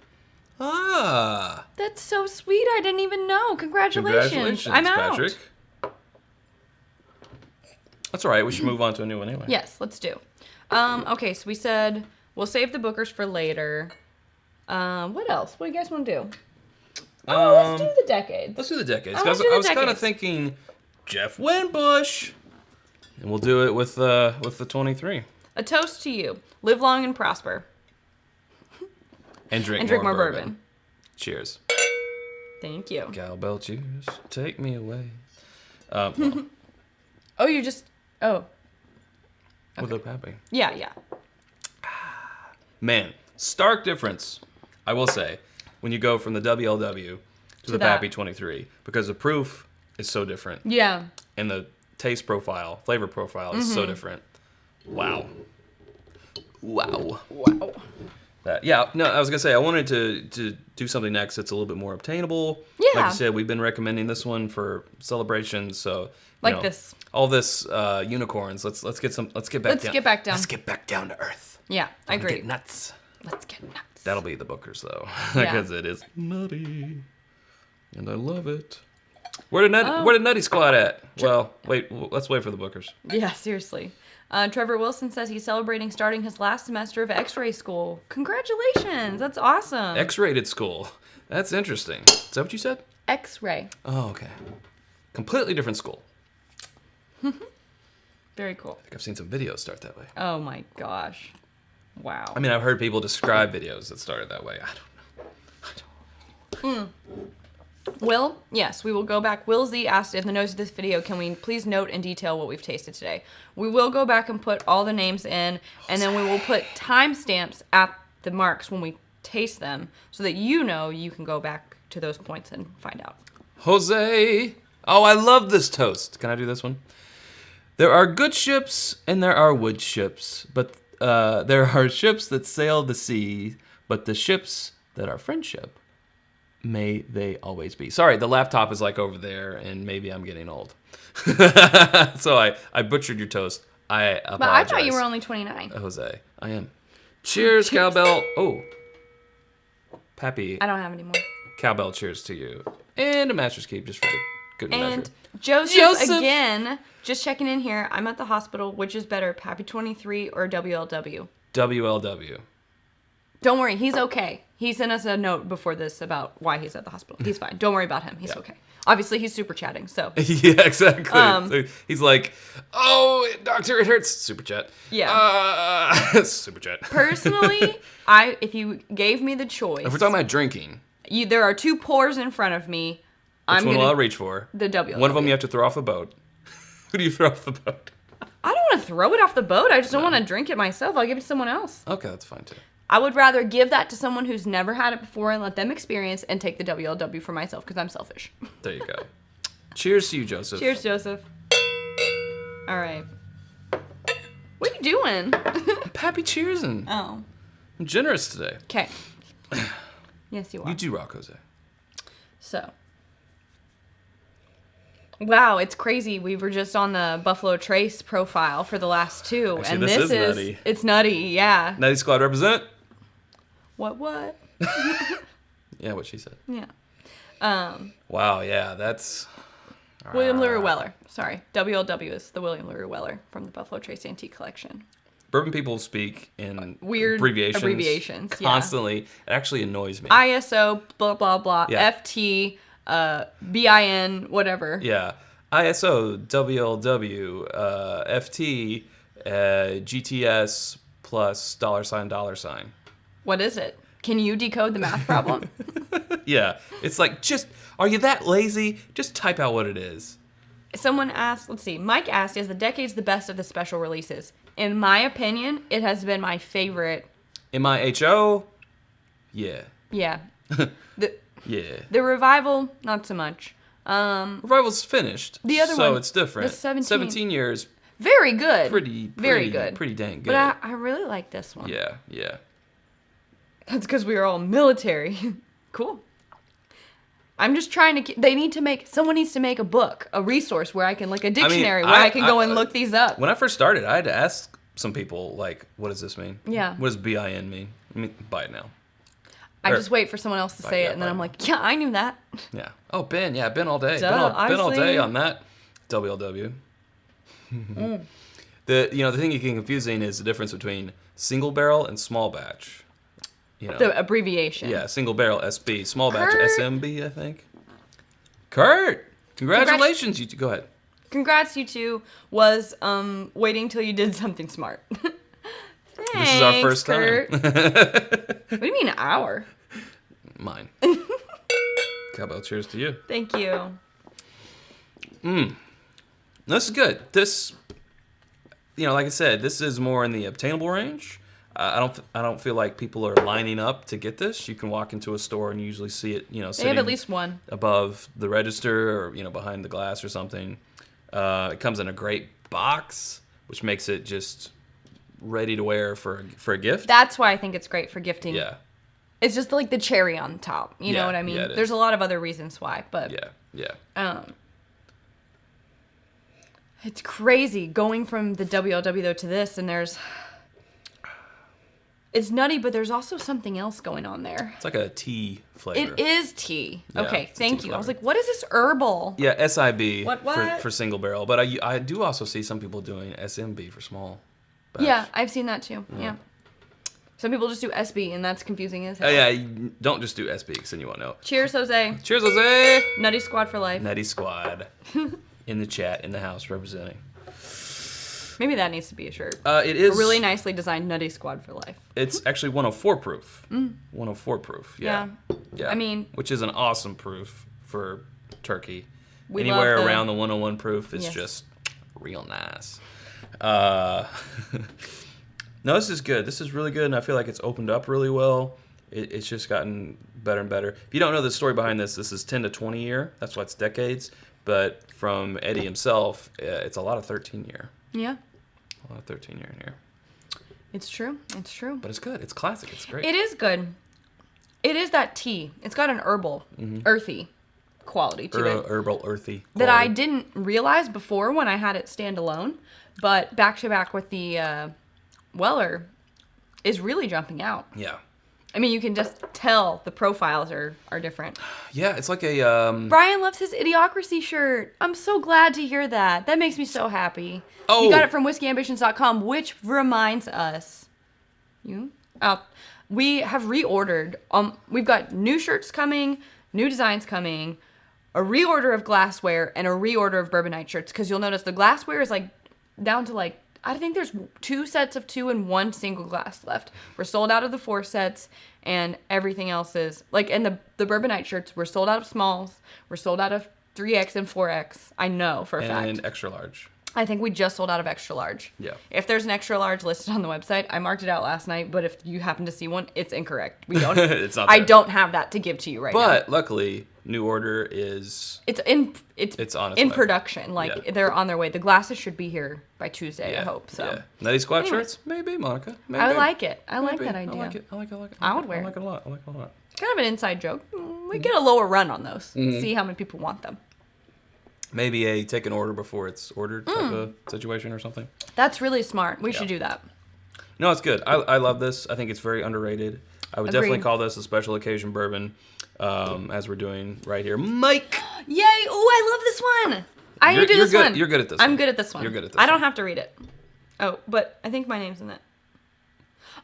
Ah. That's so sweet. I didn't even know. Congratulations. I'm out. Patrick. That's all right. We should move on to a new one anyway. Yes, let's do. Okay, so we said we'll save the bookers for later. What else? What do you guys want to do? Let's do the decades. Let's do the decades. I I was kind of thinking Jeff Winbush. And we'll do it with the 23. A toast to you. Live long and prosper. And drink more bourbon. Cheers. Thank you. Cowbell cheers. Take me away. Well, Oh, you just... Oh. with a Pappy. Yeah. Man, stark difference, I will say, when you go from the WLW to the that. Pappy 23. Because the proof is so different. Yeah. And the taste profile, flavor profile is so different. Wow. Yeah, no, I was going to say, I wanted to do something next that's a little bit more obtainable. Yeah. Like you said, we've been recommending this one for celebrations, so... this. All this unicorns. Let's get back down to earth. Yeah, I agree. Get nuts. Let's get nuts. That'll be the bookers, though. Yeah. Because it is nutty. And I love it. Where did Nutty Squad at? Well, let's wait for the bookers. Yeah, seriously. Trevor Wilson says he's celebrating starting his last semester of X-ray school. Congratulations. That's awesome. X-rated school. That's interesting. Is that what you said? X-ray. Oh, okay. Completely different school. Very cool. I think I've seen some videos start that way. Oh my gosh. Wow. I mean, I've heard people describe videos that started that way. I don't know. Will, yes, we will go back. Will Z asked in the notes of this video, can we please note in detail what we've tasted today? We will go back and put all the names in, and then we will put timestamps at the marks when we taste them, so that you can go back to those points and find out. Jose! Oh, I love this toast. Can I do this one? There are good ships and there are wood ships, but there are ships that sail the sea, but the ships that are friendship, may they always be. Sorry, the laptop is like over there, and maybe I'm getting old. So I butchered your toast. I apologize. But I thought you were only 29. Jose, I am. Cheers, cowbell. Oh, Pappy. I don't have any more. Cowbell, cheers to you. And a Master's Keep, just for the good measure. And Joseph again, just checking in here. I'm at the hospital. Which is better, Pappy 23 or WLW? WLW. Don't worry, he's okay. He sent us a note before this about why he's at the hospital. He's fine. Don't worry about him. He's okay. Obviously, he's super chatting, so. Yeah, exactly. So he's like, oh, doctor, it hurts. Super chat. Yeah. Super chat. Personally, if you gave me the choice. If we're talking about drinking. There are 2 pours in front of me. Which one will I reach for? The WLW. One of them you have to throw off the boat. Who do you throw off the boat? I don't want to throw it off the boat. I just don't want to drink it myself. I'll give it to someone else. Okay, that's fine too. I would rather give that to someone who's never had it before and let them experience and take the WLW for myself because I'm selfish. There you go. Cheers to you, Joseph. Cheers, Joseph. All right. What are you doing? Pappy cheersing. Oh. I'm generous today. Okay. Yes, you are. You do rock, Jose. So. Wow, it's crazy. We were just on the Buffalo Trace profile for the last 2. Actually, and this is nutty. It's nutty, yeah. Nutty Squad represent. What? Yeah, what she said. Yeah. Wow, yeah, that's... William Larue Weller. Sorry. WLW is the William Larue Weller from the Buffalo Trace Antique Collection. Bourbon people speak in Weird abbreviations constantly. Yeah. It actually annoys me. ISO, blah, blah, blah, yeah. FT, BIN, whatever. Yeah. ISO, WLW, FT, GTS plus $. What is it? Can you decode the math problem? Yeah. It's like, are you that lazy? Just type out what it is. Someone asked, let's see, Mike asked, is the Decade's the best of the special releases? In my opinion, it has been my favorite. MIHO? Yeah. Yeah. Yeah. The Revival, not so much. Revival's finished. The other so one. It's different. The 17. 17 years. Very good. Very good. Pretty dang good. But I really like this one. Yeah, yeah. That's because we are all military. Cool. I'm just trying to someone needs to make a book, a resource where I can, like a dictionary where I can go and look these up. When I first started, I had to ask some people, like, what does this mean? Yeah. What does BIN mean? I mean, buy it now. I just wait for someone else to say it, and then I'm like, yeah, I knew that. Yeah. Oh, Ben. Yeah, Ben all day. Duh, Ben all day on that. WLW. The thing you can confusing is the difference between single barrel and small batch. The abbreviation. Yeah, single barrel SB, small batch SMB, I think. Kurt, congratulations! You two, go ahead. Congrats, you two. Was waiting till you did something smart. Thanks, this is our first Kurt. time. What do you mean our? Mine. Cowbell, cheers to you. Thank you. This is good. This, like I said, this is more in the obtainable range. I don't feel like people are lining up to get this. You can walk into a store and usually see it, They sitting have at least one above the register or behind the glass or something. It comes in a great box, which makes it just ready to wear for a gift. That's why I think it's great for gifting. Yeah. It's just like the cherry on top. You know what I mean? Yeah, There's a lot of other reasons why, but yeah. It's crazy going from the WLW though to this, and it's nutty, but there's also something else going on there. It's like a tea flavor. It is tea. Yeah, okay, thank you. flavor. I was like, what is this herbal? Yeah, SIB What? For single barrel, but I do also see some people doing SMB for small batch. Yeah, I've seen that too. Yeah. Some people just do SB, and that's confusing as hell. Oh, yeah, don't just do SB, because then you won't know. Cheers, Jose. Cheers, Jose! Nutty Squad for life. Nutty Squad. In the chat, in the house, representing. Maybe that needs to be a shirt. It is a really nicely designed Nutty Squad for life. It's actually 104 proof. 104 proof, yeah. I mean... Which is an awesome proof for turkey. We Anywhere love around the 101 proof is just real nice. No, this is good. This is really good, and I feel like it's opened up really well. It's just gotten better and better. If you don't know the story behind this is 10 to 20 year. That's why it's decades. But from Eddie himself, it's a lot of 13 year. Yeah. A lot of 13 year in here. It's true. It's true. But it's good. It's classic. It's great. It is good. It is that tea. It's got an herbal, earthy quality to it. Herbal, earthy quality. That I didn't realize before when I had it stand alone. But back to back with the Weller is really jumping out. Yeah. I mean, you can just tell the profiles are different. Yeah, it's like a... Brian loves his Idiocracy shirt. I'm so glad to hear that. That makes me so happy. Oh. You got it from whiskeyambitions.com, which reminds us... we have reordered. We've got new shirts coming, new designs coming, a reorder of glassware, and a reorder of Bourbon Night shirts. Because you'll notice the glassware is like down to like... I think there's 2 sets of 2 and 1 single glass left. We're sold out of the 4 sets, and everything else is... and the Bourbon Night shirts, we're sold out of smalls. We're sold out of 3X and 4X. I know for a fact. And extra large. I think we just sold out of extra large. Yeah. If there's an extra large listed on the website, I marked it out last night, but if you happen to see one, it's incorrect. We don't... It's not I there. don't have that to give to you right now. But luckily, new order is... It's on its in way. production. They're on their way. The glasses should be here by Tuesday, I hope. So. Yeah. Nutty Squad Anyway. shirts? Maybe, Monica. Maybe. I like it. I like Maybe. that idea. I like it. I would wear I like it a lot. I like it a lot. Kind of an inside joke. We get a lower run on those. See how many people want them. Maybe a take an order before it's ordered type of situation or something. That's really smart. We should do that. No, it's good. I love this. I think it's very underrated. I would definitely Agreed. call this a special occasion bourbon, as we're doing right here. Mike! Yay! Oh, I love this one. I can do this one. You're good at this I'm one. good at this one. You're good at this I don't one. have to read it. Oh, but I think my name's in it.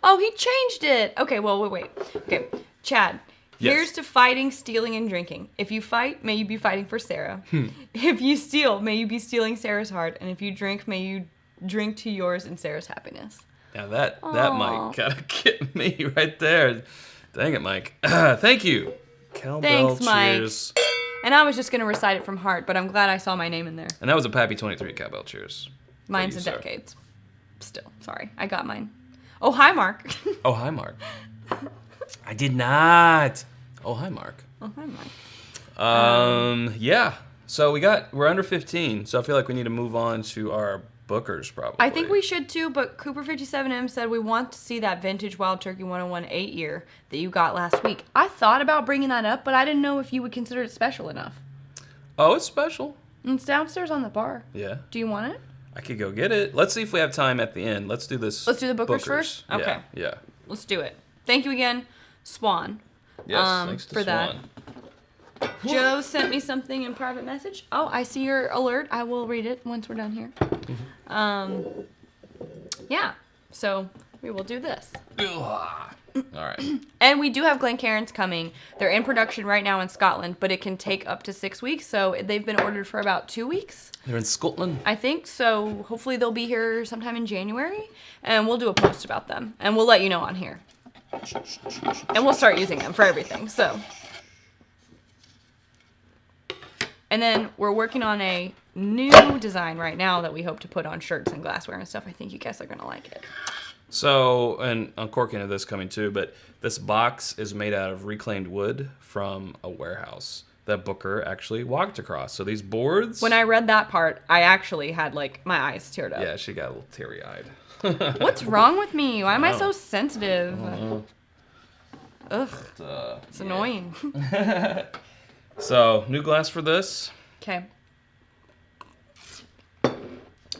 Oh, he changed it. Okay, well, wait. Okay, Chad. Yes. Here's to fighting, stealing, and drinking. If you fight, may you be fighting for Sarah. If you steal, may you be stealing Sarah's heart. And if you drink, may you drink to yours and Sarah's happiness. Now that might kind of get me right there. Dang it, Mike. Thank you. Cowbell Thanks, Mike. cheers. And I was just going to recite it from heart, but I'm glad I saw my name in there. And that was a Pappy 23 cowbell cheers. Mine's you, in sir. decades. Still, sorry. I got mine. Oh, hi, Mark. Oh, hi, Mark. I did not. Oh, hi, Mark. Oh, hi, Mark. Yeah. So we're under 15, so I feel like we need to move on to our bookers, probably. I think we should too, but Cooper57M said we want to see that vintage Wild Turkey 101 8-year that you got last week. I thought about bringing that up, but I didn't know if you would consider it special enough. Oh, it's special. It's downstairs on the bar. Yeah. Do you want it? I could go get it. Let's see if we have time at the end. Let's do this. Let's do the bookers first? Okay. Yeah. Let's do it. Thank you again, Swan. Yes, thanks to for that. Swan. Joe sent me something in private message. Oh, I see your alert. I will read it once we're done here. Yeah, so we will do this. All right. And we do have Glencairns coming. They're in production right now in Scotland, but it can take up to 6 weeks. So they've been ordered for about 2 weeks, They're in Scotland. I think. So hopefully they'll be here sometime in January. And we'll do a post about them. And we'll let you know on here. And we'll start using them for everything. So. And then we're working on a new design right now that we hope to put on shirts and glassware and stuff. I think you guys are going to like it. So, and uncorking of this coming too, but this box is made out of reclaimed wood from a warehouse that Booker actually walked across. So these boards... When I read that part, I actually had, like, my eyes teared up. Yeah, she got a little teary-eyed. What's wrong with me? Why am I so sensitive? Ugh. It's annoying. So, new glass for this. Okay.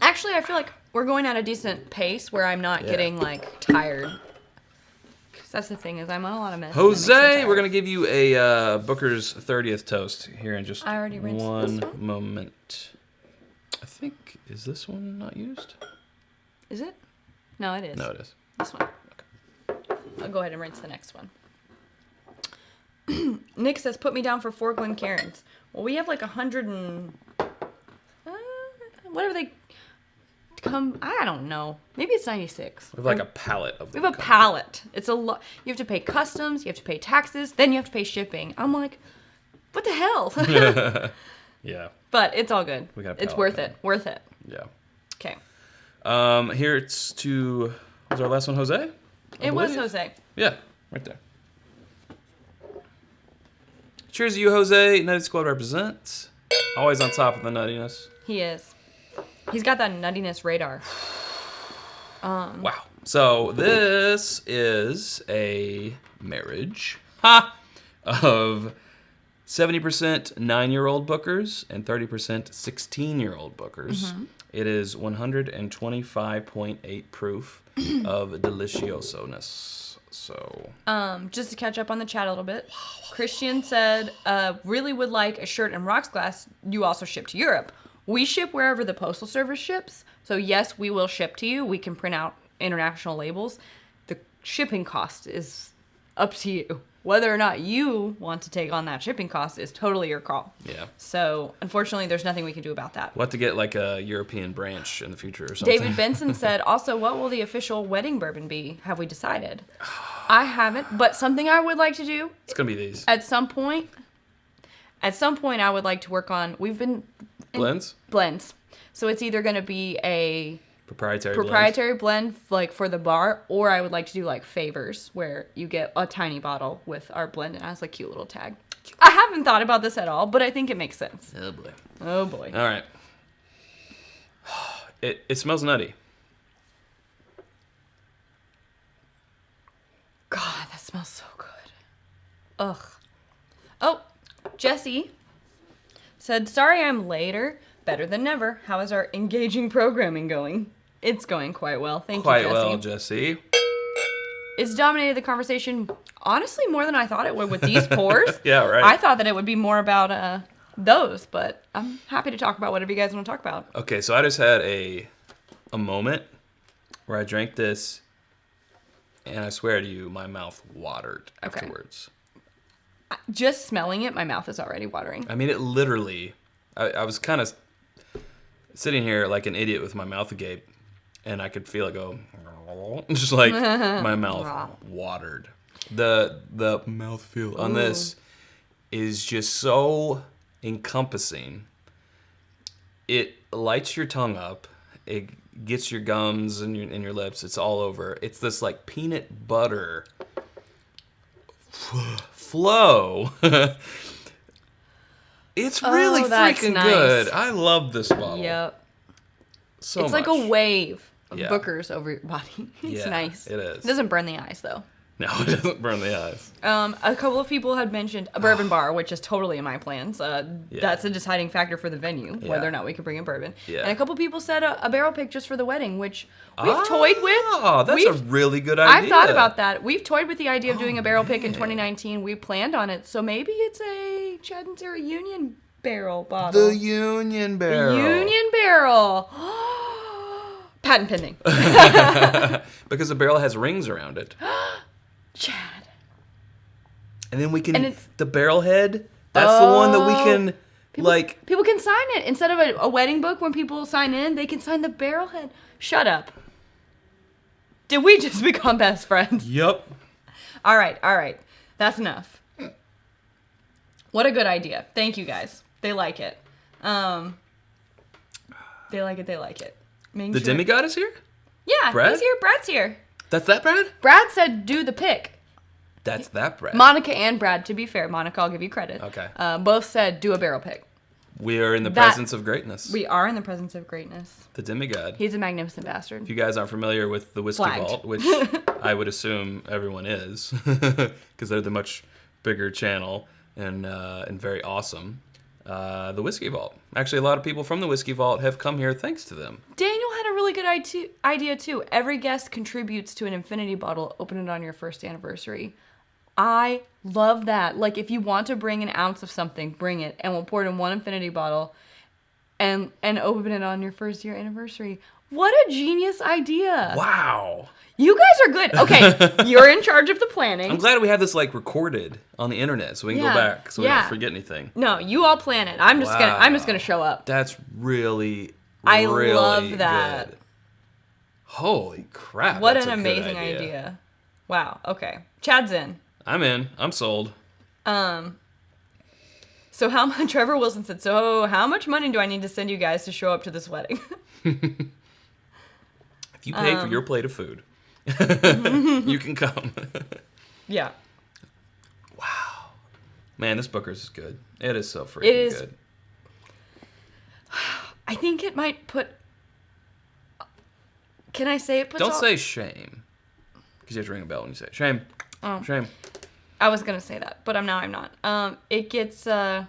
Actually, I feel like we're going at a decent pace where I'm not getting, like, tired. Because that's the thing, is I'm on a lot of meds. Jose, we're going to give you a Booker's 30th toast here in just I already rinsed one this one? moment. I think, is this one not used? Is it? No, it is. No, it is. This one. I'll go ahead and rinse the next one. Nick says, put me down for 4 Glencairns. Well, we have like 100 and... whatever they come... I don't know. Maybe it's 96. We have like a pallet of them. We have a pallet. It's a lot. You have to pay customs. You have to pay taxes. Then you have to pay shipping. I'm like, what the hell? Yeah. But it's all good. We got a it's pallet worth now. it. Worth it. Yeah. Okay. Here it's to... Was our last one Jose? It was Jose. Yeah, right there. Cheers to you, Jose. Nutty Squad represents. Always on top of the nuttiness. He is. He's got that nuttiness radar. Wow. So this is a marriage of 70% 9-year-old bookers and 30% 16-year-old bookers. Mm-hmm. It is 125.8 proof of deliciousness. So Just to catch up on the chat a little bit, Christian said, really would like a shirt and rocks glass. You also ship to Europe. We ship wherever the Postal Service ships. So yes, we will ship to you. We can print out international labels. The shipping cost is up to you. Whether or not you want to take on that shipping cost is totally your call. yeah. So unfortunately, there's nothing we can do about that. We'll have to get like a European branch in the future or something. David Benson said, also, what will the official wedding bourbon be? Have we decided? I haven't, but something I would like to do It's going to be these. at some point, I would like to work on, we've been... Blends? So it's either going to be a Proprietary blend like for the bar, or I would like to do like favors where you get a tiny bottle with our blend and it has a cute little tag. I haven't thought about this at all, but I think it makes sense. Oh, boy. Oh boy. All right. It smells nutty. God, that smells so good. Ugh. Oh, Jesse said, sorry I'm later. Better than never. How is our engaging programming going? It's going quite well. Thank you, Jesse. Quite well, Jesse. It's dominated the conversation, honestly, more than I thought it would with these pours. Yeah, right. I thought that it would be more about those, but I'm happy to talk about whatever you guys want to talk about. Okay, so I just had a moment where I drank this, and I swear to you, my mouth watered afterwards. Just smelling it, my mouth is already watering. I mean, it literally... I was kind of sitting here like an idiot with my mouth agape, and I could feel it go... Just like my mouth watered. The mouthfeel on this is just so encompassing. It lights your tongue up. It gets your gums and your lips. It's all over. It's this like peanut butter flow. It's really freaking good. I love this bottle. Yep. So it's much. like a wave of Booker's over your body. It's nice. It is. It doesn't burn the eyes though. No, it doesn't burn the eyes. A couple of people had mentioned a bourbon bar, which is totally in my plans. That's a deciding factor for the venue, whether or not we can bring in bourbon. Yeah. And a couple people said a barrel pick just for the wedding, which we've toyed with. Oh, that's a really good idea. I've thought about that. We've toyed with the idea of doing a barrel pick in 2019. We planned on it, so maybe it's a Chad and Sarah Union barrel bottle. The Union barrel. The Union barrel. Patent pending. Because the barrel has rings around it. Chad. And then we can... the barrel head, that's the one that we can, People can sign it. Instead of a wedding book, when people sign in, they can sign the barrel head. Shut up. Did we just become best friends? Yep. All right. That's enough. What a good idea. Thank you, guys. They like it. They like it. The demigod is here? Yeah, Brad? he's here. Brad's here. That's that Brad? Brad said do the pick. That's that Brad. Monica and Brad, to be fair. Monica, I'll give you credit. Okay. Both said do a barrel pick. We are in the presence of greatness. We are in the presence of greatness. The demigod. He's a magnificent bastard. If you guys aren't familiar with the Whiskey Vault, which I would assume everyone is, because they're the much bigger channel and very awesome. The Whiskey Vault. Actually, a lot of people from the Whiskey Vault have come here thanks to them. Daniel had a really good idea, too. Every guest contributes to an infinity bottle. Open it on your first anniversary. I love that. Like, if you want to bring an ounce of something, bring it. And we'll pour it in one infinity bottle and open it on your first year anniversary. What a genius idea. Wow. You guys are good. Okay, you're in charge of the planning. I'm glad we have this recorded on the internet so we can go back so we don't forget anything. No, you all plan it. I'm just gonna show up. That's really I love that. Good. Holy crap. What an amazing idea. Wow. Okay. Chad's in. I'm in. I'm sold. So Trevor Wilson said, so how much money do I need to send you guys to show up to this wedding? If you pay for your plate of food. You can come. Yeah. Wow. Man, this Booker's is good. It is so freaking good. I think it might put... Can I say it puts Don't say shame. Because you have to ring a bell when you say it. Shame. Oh. Shame. I was going to say that, but I'm not. It gets... yeah,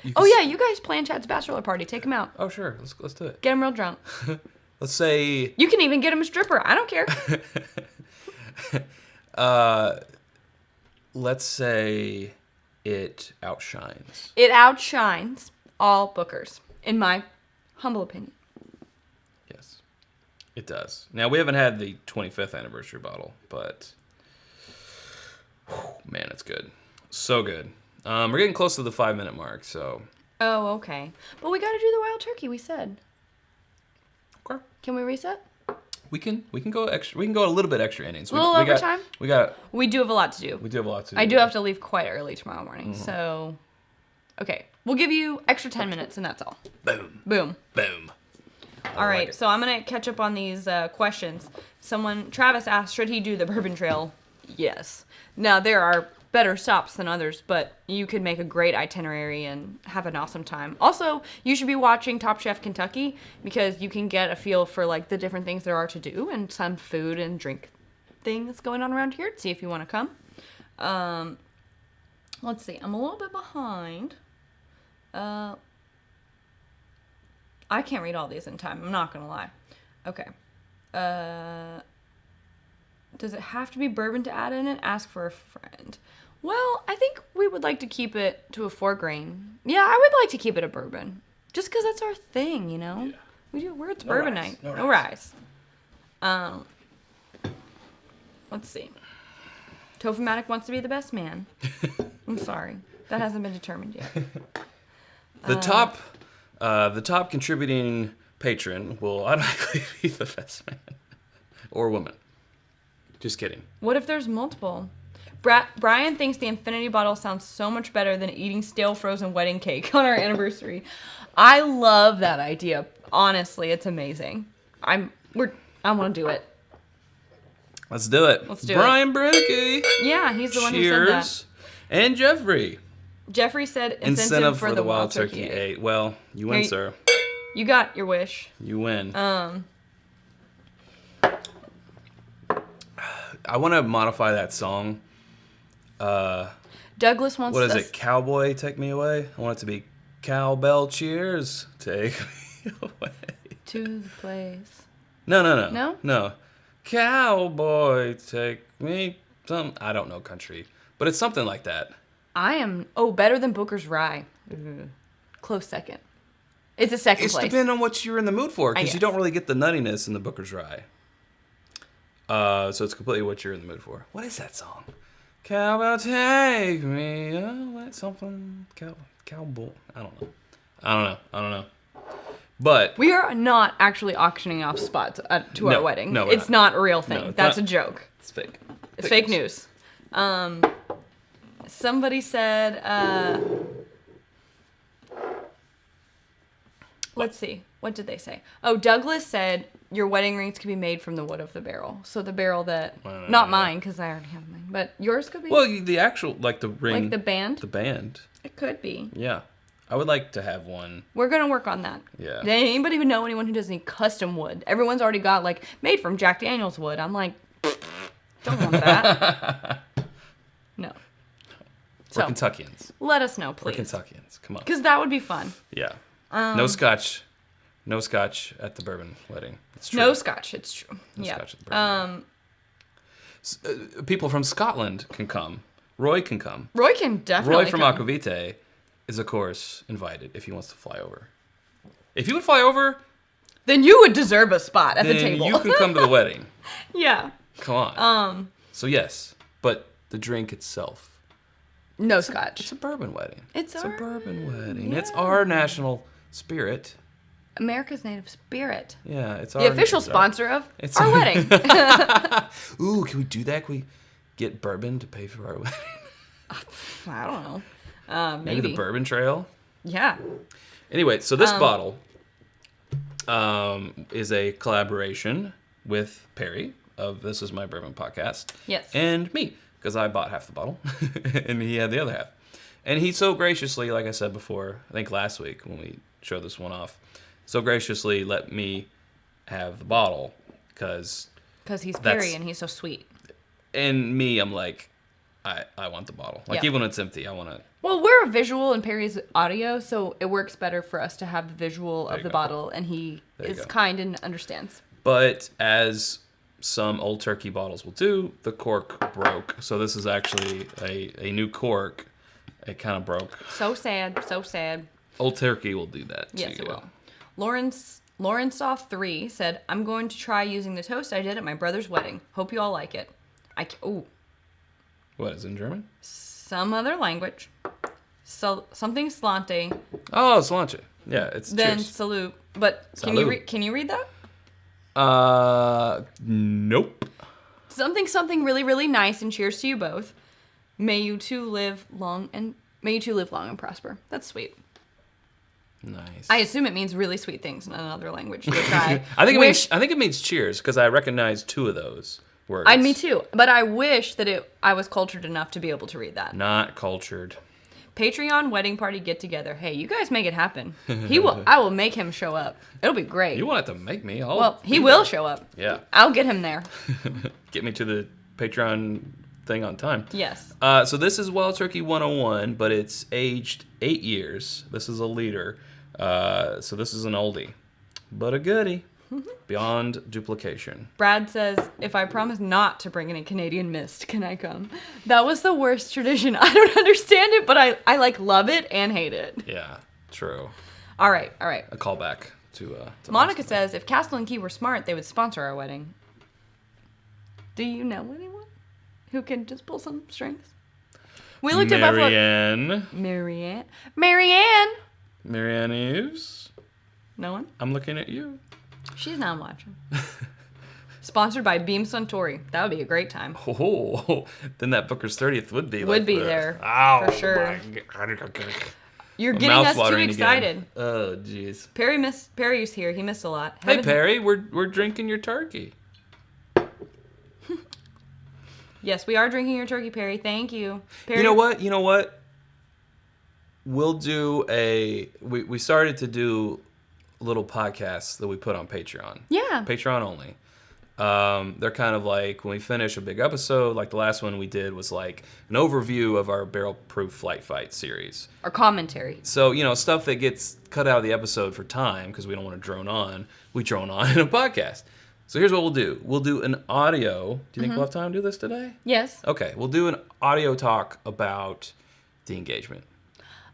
you guys plan Chad's bachelor party. Take him out. Oh, sure. Let's do it. Get him real drunk. Let's say... You can even get him a stripper. I don't care. Let's say it outshines. It outshines all Bookers, in my humble opinion. Yes, it does. Now, we haven't had the 25th anniversary bottle, but... man, it's good. So good. We're getting close to the 5-minute mark, so... Oh, okay. But we got to do the wild turkey, we said. Okay. Can we reset? We can go extra. We can go a little bit extra innings. A little overtime? We do have a lot to do. I do have to leave quite early tomorrow morning, so... Okay. We'll give you extra 10 minutes, and that's all. Boom. Boom. Boom. All right, so I'm going to catch up on these questions. Travis asked, should he do the Bourbon Trail? Yes. Now, there are better stops than others, but you could make a great itinerary and have an awesome time. Also, you should be watching Top Chef Kentucky because you can get a feel for the different things there are to do and some food and drink things going on around here to see if you want to come. Let's see. I'm a little bit behind. I can't read all these in time. I'm not going to lie. Okay. Does it have to be bourbon to add in it? Ask for a friend. Well, I think we would like to keep it to a 4-grain. Yeah, I would like to keep it a bourbon. Just because that's our thing, you know? Yeah. It's bourbon night. No rise. Let's see. Tofumatic wants to be the best man. I'm sorry. That hasn't been determined yet. The top contributing patron will automatically be the best man. Or woman. Just kidding. What if there's multiple? Brian thinks the infinity bottle sounds so much better than eating stale frozen wedding cake on our anniversary. I love that idea. Honestly, it's amazing. I want to do it. Let's do it. Brian Brinkey. Yeah, he's the one who said that. Cheers. And Jeffrey. Jeffrey said incentive for the Wild Turkey 8. Well, you win, sir. You got your wish. You win. I want to modify that song. Douglas wants. What is it? Cowboy, take me away. I want it to be cowbell cheers, take me away to the place. No. Cowboy, take me some. I don't know country, but it's something like that. I am better than Booker's Rye. Close second. It's a second place. It's depending on what you're in the mood for, because you don't really get the nuttiness in the Booker's Rye. So it's completely what you're in the mood for. What is that song? Cowbell, take me away. Something. Cowboy. I don't know. But we are not actually auctioning off spots to our wedding. No, it's not a real thing. No, that's a joke. It's fake. It's fake news. Somebody said, let's see. What did they say? Oh, Douglas said your wedding rings could be made from the wood of the barrel. So the barrel that, not mine, because I already have mine, but yours could be? Well, the actual, like the ring. Like the band? The band. It could be. Yeah. I would like to have one. We're going to work on that. Yeah. Does anybody know anyone who does any custom wood? Everyone's already got, like, made from Jack Daniels wood. I'm like, don't want that. No. We're Kentuckians. Let us know, please. We're Kentuckians. Come on. Because that would be fun. Yeah. No scotch. No scotch at the bourbon wedding. It's true. No scotch. It's true. No scotch at the bourbon wedding. People from Scotland can come. Roy can come. Roy can definitely Roy from come. Aquavite is, of course, invited if he wants to fly over. If he would fly over, then you would deserve a spot at the table. Then you can come to the wedding. Yeah. Come on. So yes, but the drink itself. No scotch. It's a bourbon wedding. It's a bourbon wedding. Yeah. It's our national spirit. America's native spirit. Yeah, it's the official sponsor of our wedding. Ooh, can we do that? Can we get bourbon to pay for our wedding? I don't know. Maybe the Bourbon Trail. Yeah. Anyway, so this bottle is a collaboration with Perry of This Is My Bourbon podcast. Yes. And me, because I bought half the bottle and he had the other half. And he so graciously, like I said before, I think last week when we showed this one off, so graciously let me have the bottle because he's Perry and he's so sweet. And me, I'm like, I want the bottle. Like, even when it's empty, I want to. Well, we're a visual and Perry's audio, so it works better for us to have the visual of the bottle, and he is kind and understands. But as some Old Turkey bottles will do, the cork broke. So this is actually a new cork. It kind of broke. So sad, so sad. Old Turkey will do that. Yes, it will. Lauren Saw 3 said, I'm going to try using the toast I did at my brother's wedding. Hope you all like it. What, is it in German? Some other language. So something slante. Oh, slante. Yeah, it's then cheers. salute. But Salute. Can you read that? Nope. Something really, really nice, and cheers to you both. May you two live long and prosper. That's sweet. Nice. I assume it means really sweet things in another language. I think it means cheers because I recognize two of those words. Me too. But I wish that I was cultured enough to be able to read that. Not cultured. Patreon wedding party get together. Hey, you guys make it happen. I will make him show up. It'll be great. You won't have to make me. He will show up. Yeah. I'll get him there. Get me to the Patreon thing on time. Yes. So this is Wild Turkey 101, but it's aged 8 years. This is a liter. So this is an oldie, but a goodie. Beyond duplication. Brad says, if I promise not to bring any Canadian mist, can I come? That was the worst tradition. I don't understand it, but I like love it and hate it. Yeah, true. All right. A callback to Monica says, if Castle and Key were smart, they would sponsor our wedding. Do you know anyone who can just pull some strings? We looked at Buffalo. Marianne Eves? No one? I'm looking at you. She's not watching. Sponsored by Beam Suntory. That would be a great time. Oh, then that Booker's 30th would be there. Oh, for sure. My God. You're getting us too excited. Again. Oh, jeez. Perry's here. He missed a lot. Hey, Perry, we're drinking your turkey. Yes, we are drinking your turkey, Perry. Thank you. Perry. You know what? We'll do we started to do little podcasts that we put on Patreon. Yeah. Patreon only. They're kind of like when we finish a big episode, like the last one we did was like an overview of our Barrel Proof Flight Fight series. Or commentary. So, stuff that gets cut out of the episode for time because we don't want to drone on, we drone on in a podcast. So here's what we'll do. We'll do an audio. Do you think we'll have time to do this today? Yes. Okay, we'll do an audio talk about the engagement.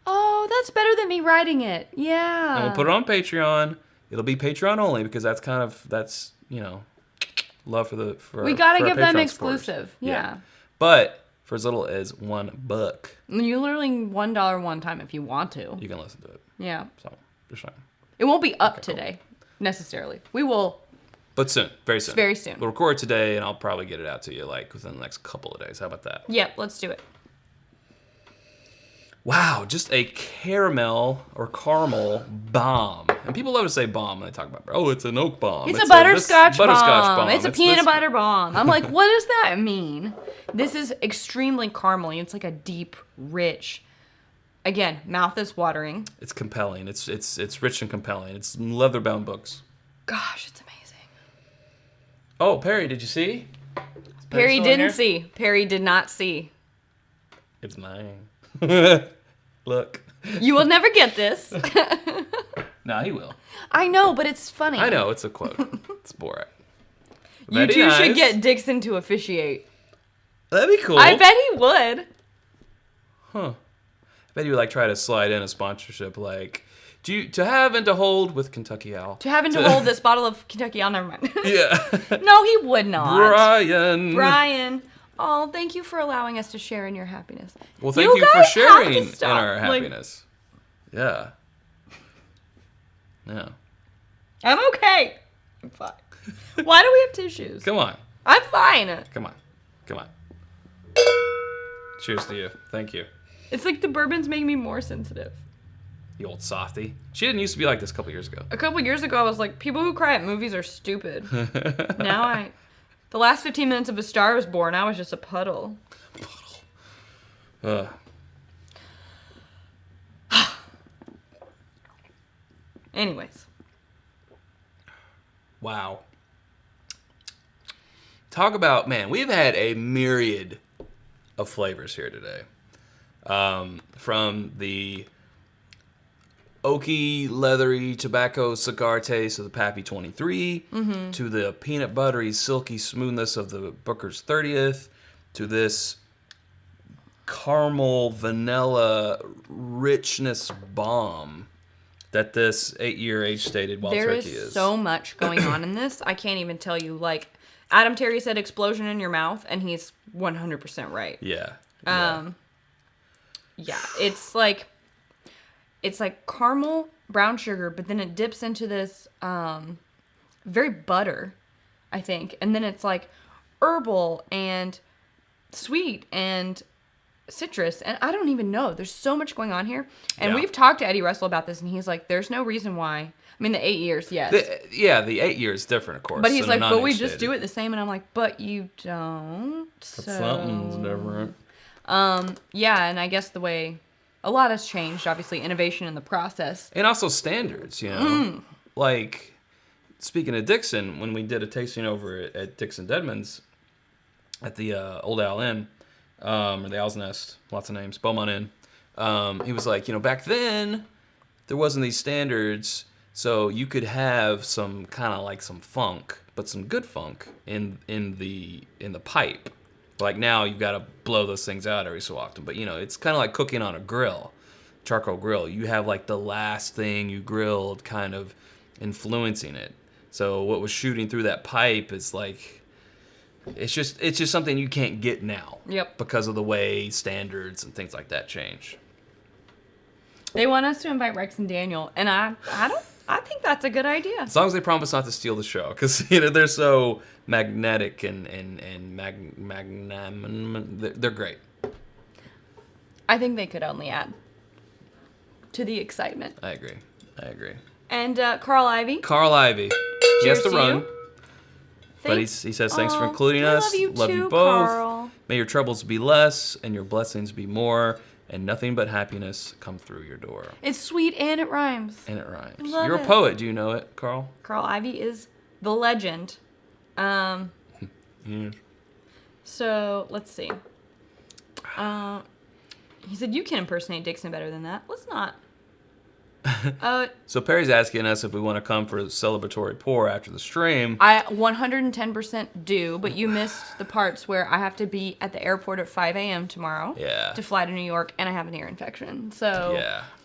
Oh, that's better than me writing it. Yeah. And we'll put it on Patreon. It'll be Patreon only because that's love for we gotta for give our them Patreon exclusive. supporters. Yeah. But for as little as $1, You literally $1 one time if you want to. you can listen to it. Yeah. So just saying. It won't be up today, necessarily. We will. But soon, very soon. Very soon. We'll record today, and I'll probably get it out to you like within the next couple of days. How about that? Yep, let's do it. Wow, just a caramel bomb. And people love to say bomb when they talk about, it's an oak bomb. It's a butterscotch bomb. bomb. It's a peanut butter bomb. I'm like, what does that mean? This is extremely caramely. It's like a deep, rich, again, mouth is watering. It's compelling. It's rich and compelling. It's leather-bound books. Gosh, it's amazing. Oh, Perry, did you see? Perry didn't see. Perry did not see. It's mine. Look. You will never get this. No, he will. I know, but it's funny. I know, it's a quote. It's Borat. You two should get Dixon to officiate. That'd be cool. I bet he would. Huh. I bet he would try to slide in a sponsorship to have and to hold with Kentucky Owl. To have and to hold this bottle of Kentucky Owl, never mind. Yeah. No, he would not. Brian. Oh, thank you for allowing us to share in your happiness. Well, thank you for sharing in our happiness. Yeah. Yeah. I'm okay. I'm fine. Why do we have tissues? Come on. I'm fine. Come on. Cheers to you. Thank you. It's like the bourbons make me more sensitive. You old softy. She didn't used to be like this a couple years ago. A couple years ago, I was like, people who cry at movies are stupid. Now the last 15 minutes of A Star Is Born, I was just a puddle. Anyways. Wow. Talk about, man, we've had a myriad of flavors here today. From the oaky, leathery tobacco cigar taste of the Pappy 23, to the peanut buttery, silky smoothness of the Booker's 30th, to this caramel, vanilla richness bomb that this 8-year age-stated wild turkey is. There is so much going on in this. I can't even tell you. Adam Terry said explosion in your mouth, and he's 100% right. Yeah. Yeah, it's like caramel, brown sugar, but then it dips into this very butter, I think. And then it's herbal and sweet and citrus. And I don't even know. There's so much going on here. And we've talked to Eddie Russell about this, and he's like, there's no reason why. I mean, the 8 years, yes. The 8 years different, of course. But he's like, but we just do it the same. And I'm like, but you don't. So something's different. Yeah, and I guess the way a lot has changed, obviously, innovation in the process. And also standards, Speaking of Dixon, when we did a tasting over at Dixon Deadman's at the Old Owl Inn, or the Owl's Nest, lots of names, Beaumont Inn, he was like, back then, there wasn't these standards, So you could have some kind of like some funk, but some good funk in the pipe. Like now you've got to blow those things out every so often. But it's kind of like cooking on a grill, charcoal grill. You have like the last thing you grilled kind of influencing it. So what was shooting through that pipe is like, it's just something you can't get now. Yep. Because of the way standards and things like that change. They want us to invite Rex and Daniel, and I think that's a good idea. As long as they promise not to steal the show, because they're so magnetic and they're great. I think they could only add to the excitement. I agree. And Carl Ivy. He has to to run. you. But he says, thanks for including us. Love you too, both. Carl. May your troubles be less and your blessings be more, and nothing but happiness come through your door. It's sweet and it rhymes. Love You're a it. poet. Do you know it, Carl? Carl Ivy is the legend. Yeah. So let's see. He said you can impersonate Dixon better than that. Let's not. So Perry's asking us if we want to come for a celebratory pour after the stream. I 110% do, but you missed the parts where I have to be at the airport at 5 a.m. tomorrow to fly to New York, and I have an ear infection. So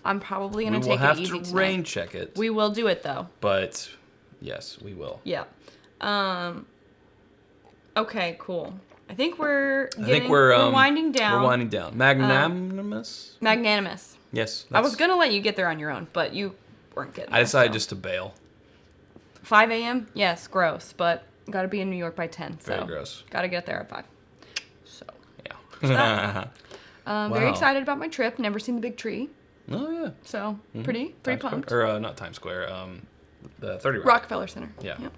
I'm probably going to take it easy tonight. We will have to rain check it. We will do it, though. But, yes, we will. Yeah. Okay, cool. I think we're winding down. We're winding down. Magnanimous? Magnanimous. Yes. I was going to let you get there on your own, but you weren't getting there. I decided just to bail. 5 a.m.? Yes, gross, but got to be in New York by 10. So very gross. Got to get there at 5. So. Yeah. Very excited about my trip. Never seen the big tree. Oh, yeah. So, pretty pumped. Or, not Times Square. The 30 Rockefeller Center. Yeah. Yep.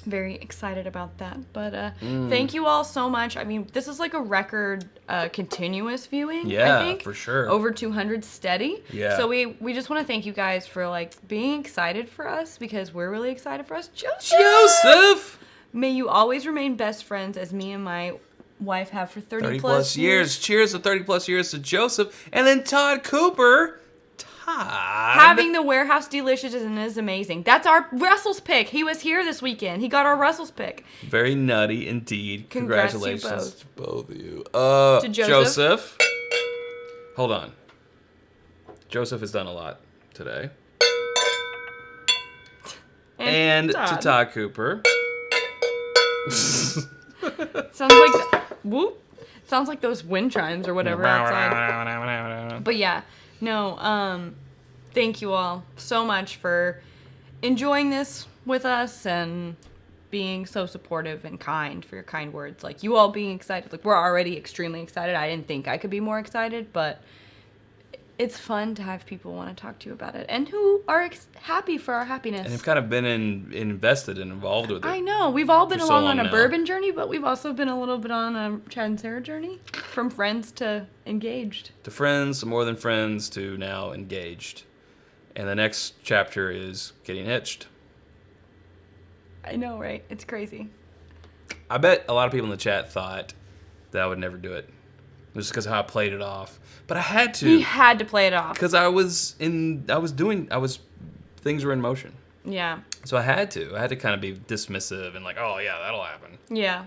Very excited about that. But thank you all so much. I mean, this is like a record continuous viewing, I think. For sure. Over 200 steady. Yeah. So we just want to thank you guys for like being excited for us, because we're really excited for us. Joseph! May you always remain best friends as me and my wife have for 30 plus years. Cheers to 30 plus years to Joseph. And then Todd Cooper. Having the Warehouse Delicious is amazing. That's our Russell's pick. He was here this weekend. He got our Russell's pick. Very nutty indeed. Congrats Congratulations to both of you. To Joseph. Hold on. Joseph has done a lot today. And to Todd Cooper. Sounds like those wind chimes or whatever outside. But yeah. No, thank you all so much for enjoying this with us and being so supportive and kind, for your kind words. Like, you all being excited. Like, we're already extremely excited. I didn't think I could be more excited, but it's fun to have people want to talk to you about it and who are happy for our happiness. And have kind of been invested and involved with it. I know. We've all been along on a now. bourbon journey, but we've also been a little bit on a Chad and Sarah journey. From friends to engaged. To friends, to more than friends, to now engaged. And the next chapter is getting hitched. I know, right? It's crazy. I bet a lot of people in the chat thought that I would never do it. Just because of how I played it off. But I had to. He had to play it off. Because things were in motion. Yeah. So I had to kind of be dismissive and like, oh yeah, that'll happen. Yeah.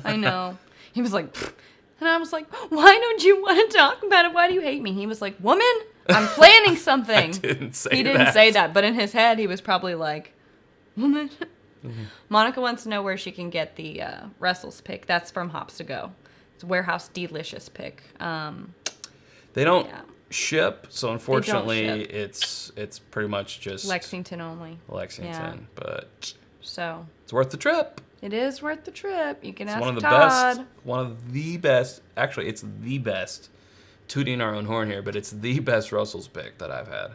I know. He was like, pfft. And I was like, why don't you want to talk about it? Why do you hate me? He was like, woman, I'm planning something. I didn't say that. He didn't say that, but in his head, he was probably like, woman. Mm-hmm. Monica wants to know where she can get the Russell's pick. That's from Hops to Go. It's Warehouse Delicious pick. They don't ship, so unfortunately, ship. it's pretty much just Lexington only. Lexington, but so it's worth the trip. It is worth the trip. You can ask one of the best. Actually, it's the best. Tooting our own horn here, but it's the best Russell's pick that I've had.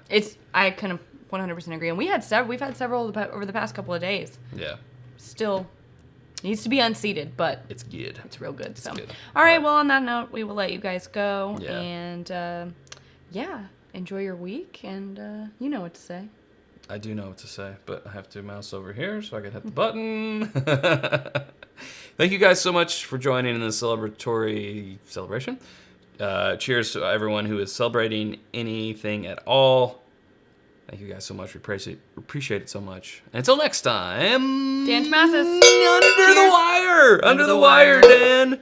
I can 100% agree, and we've had several over the past couple of days. Yeah. Still needs to be unseated, but it's good. It's real good. So, good. All right. Well, on that note, we will let you guys go, Yeah. and enjoy your week, and you know what to say. I do know what to say, but I have to mouse over here so I can hit the button. Thank you guys so much for joining in this celebration. Cheers to everyone who is celebrating anything at all. Thank you guys so much. We appreciate it so much. And until next time. Dan Tomassis. Under the wire. Under the wire, Dan.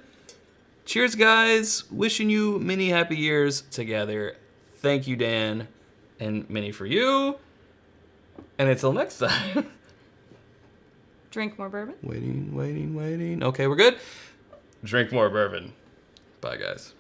Cheers, guys. Wishing you many happy years together. Thank you, Dan. And many for you. And until next time. Drink more bourbon. Waiting. Okay, we're good. Drink more bourbon. Bye, guys.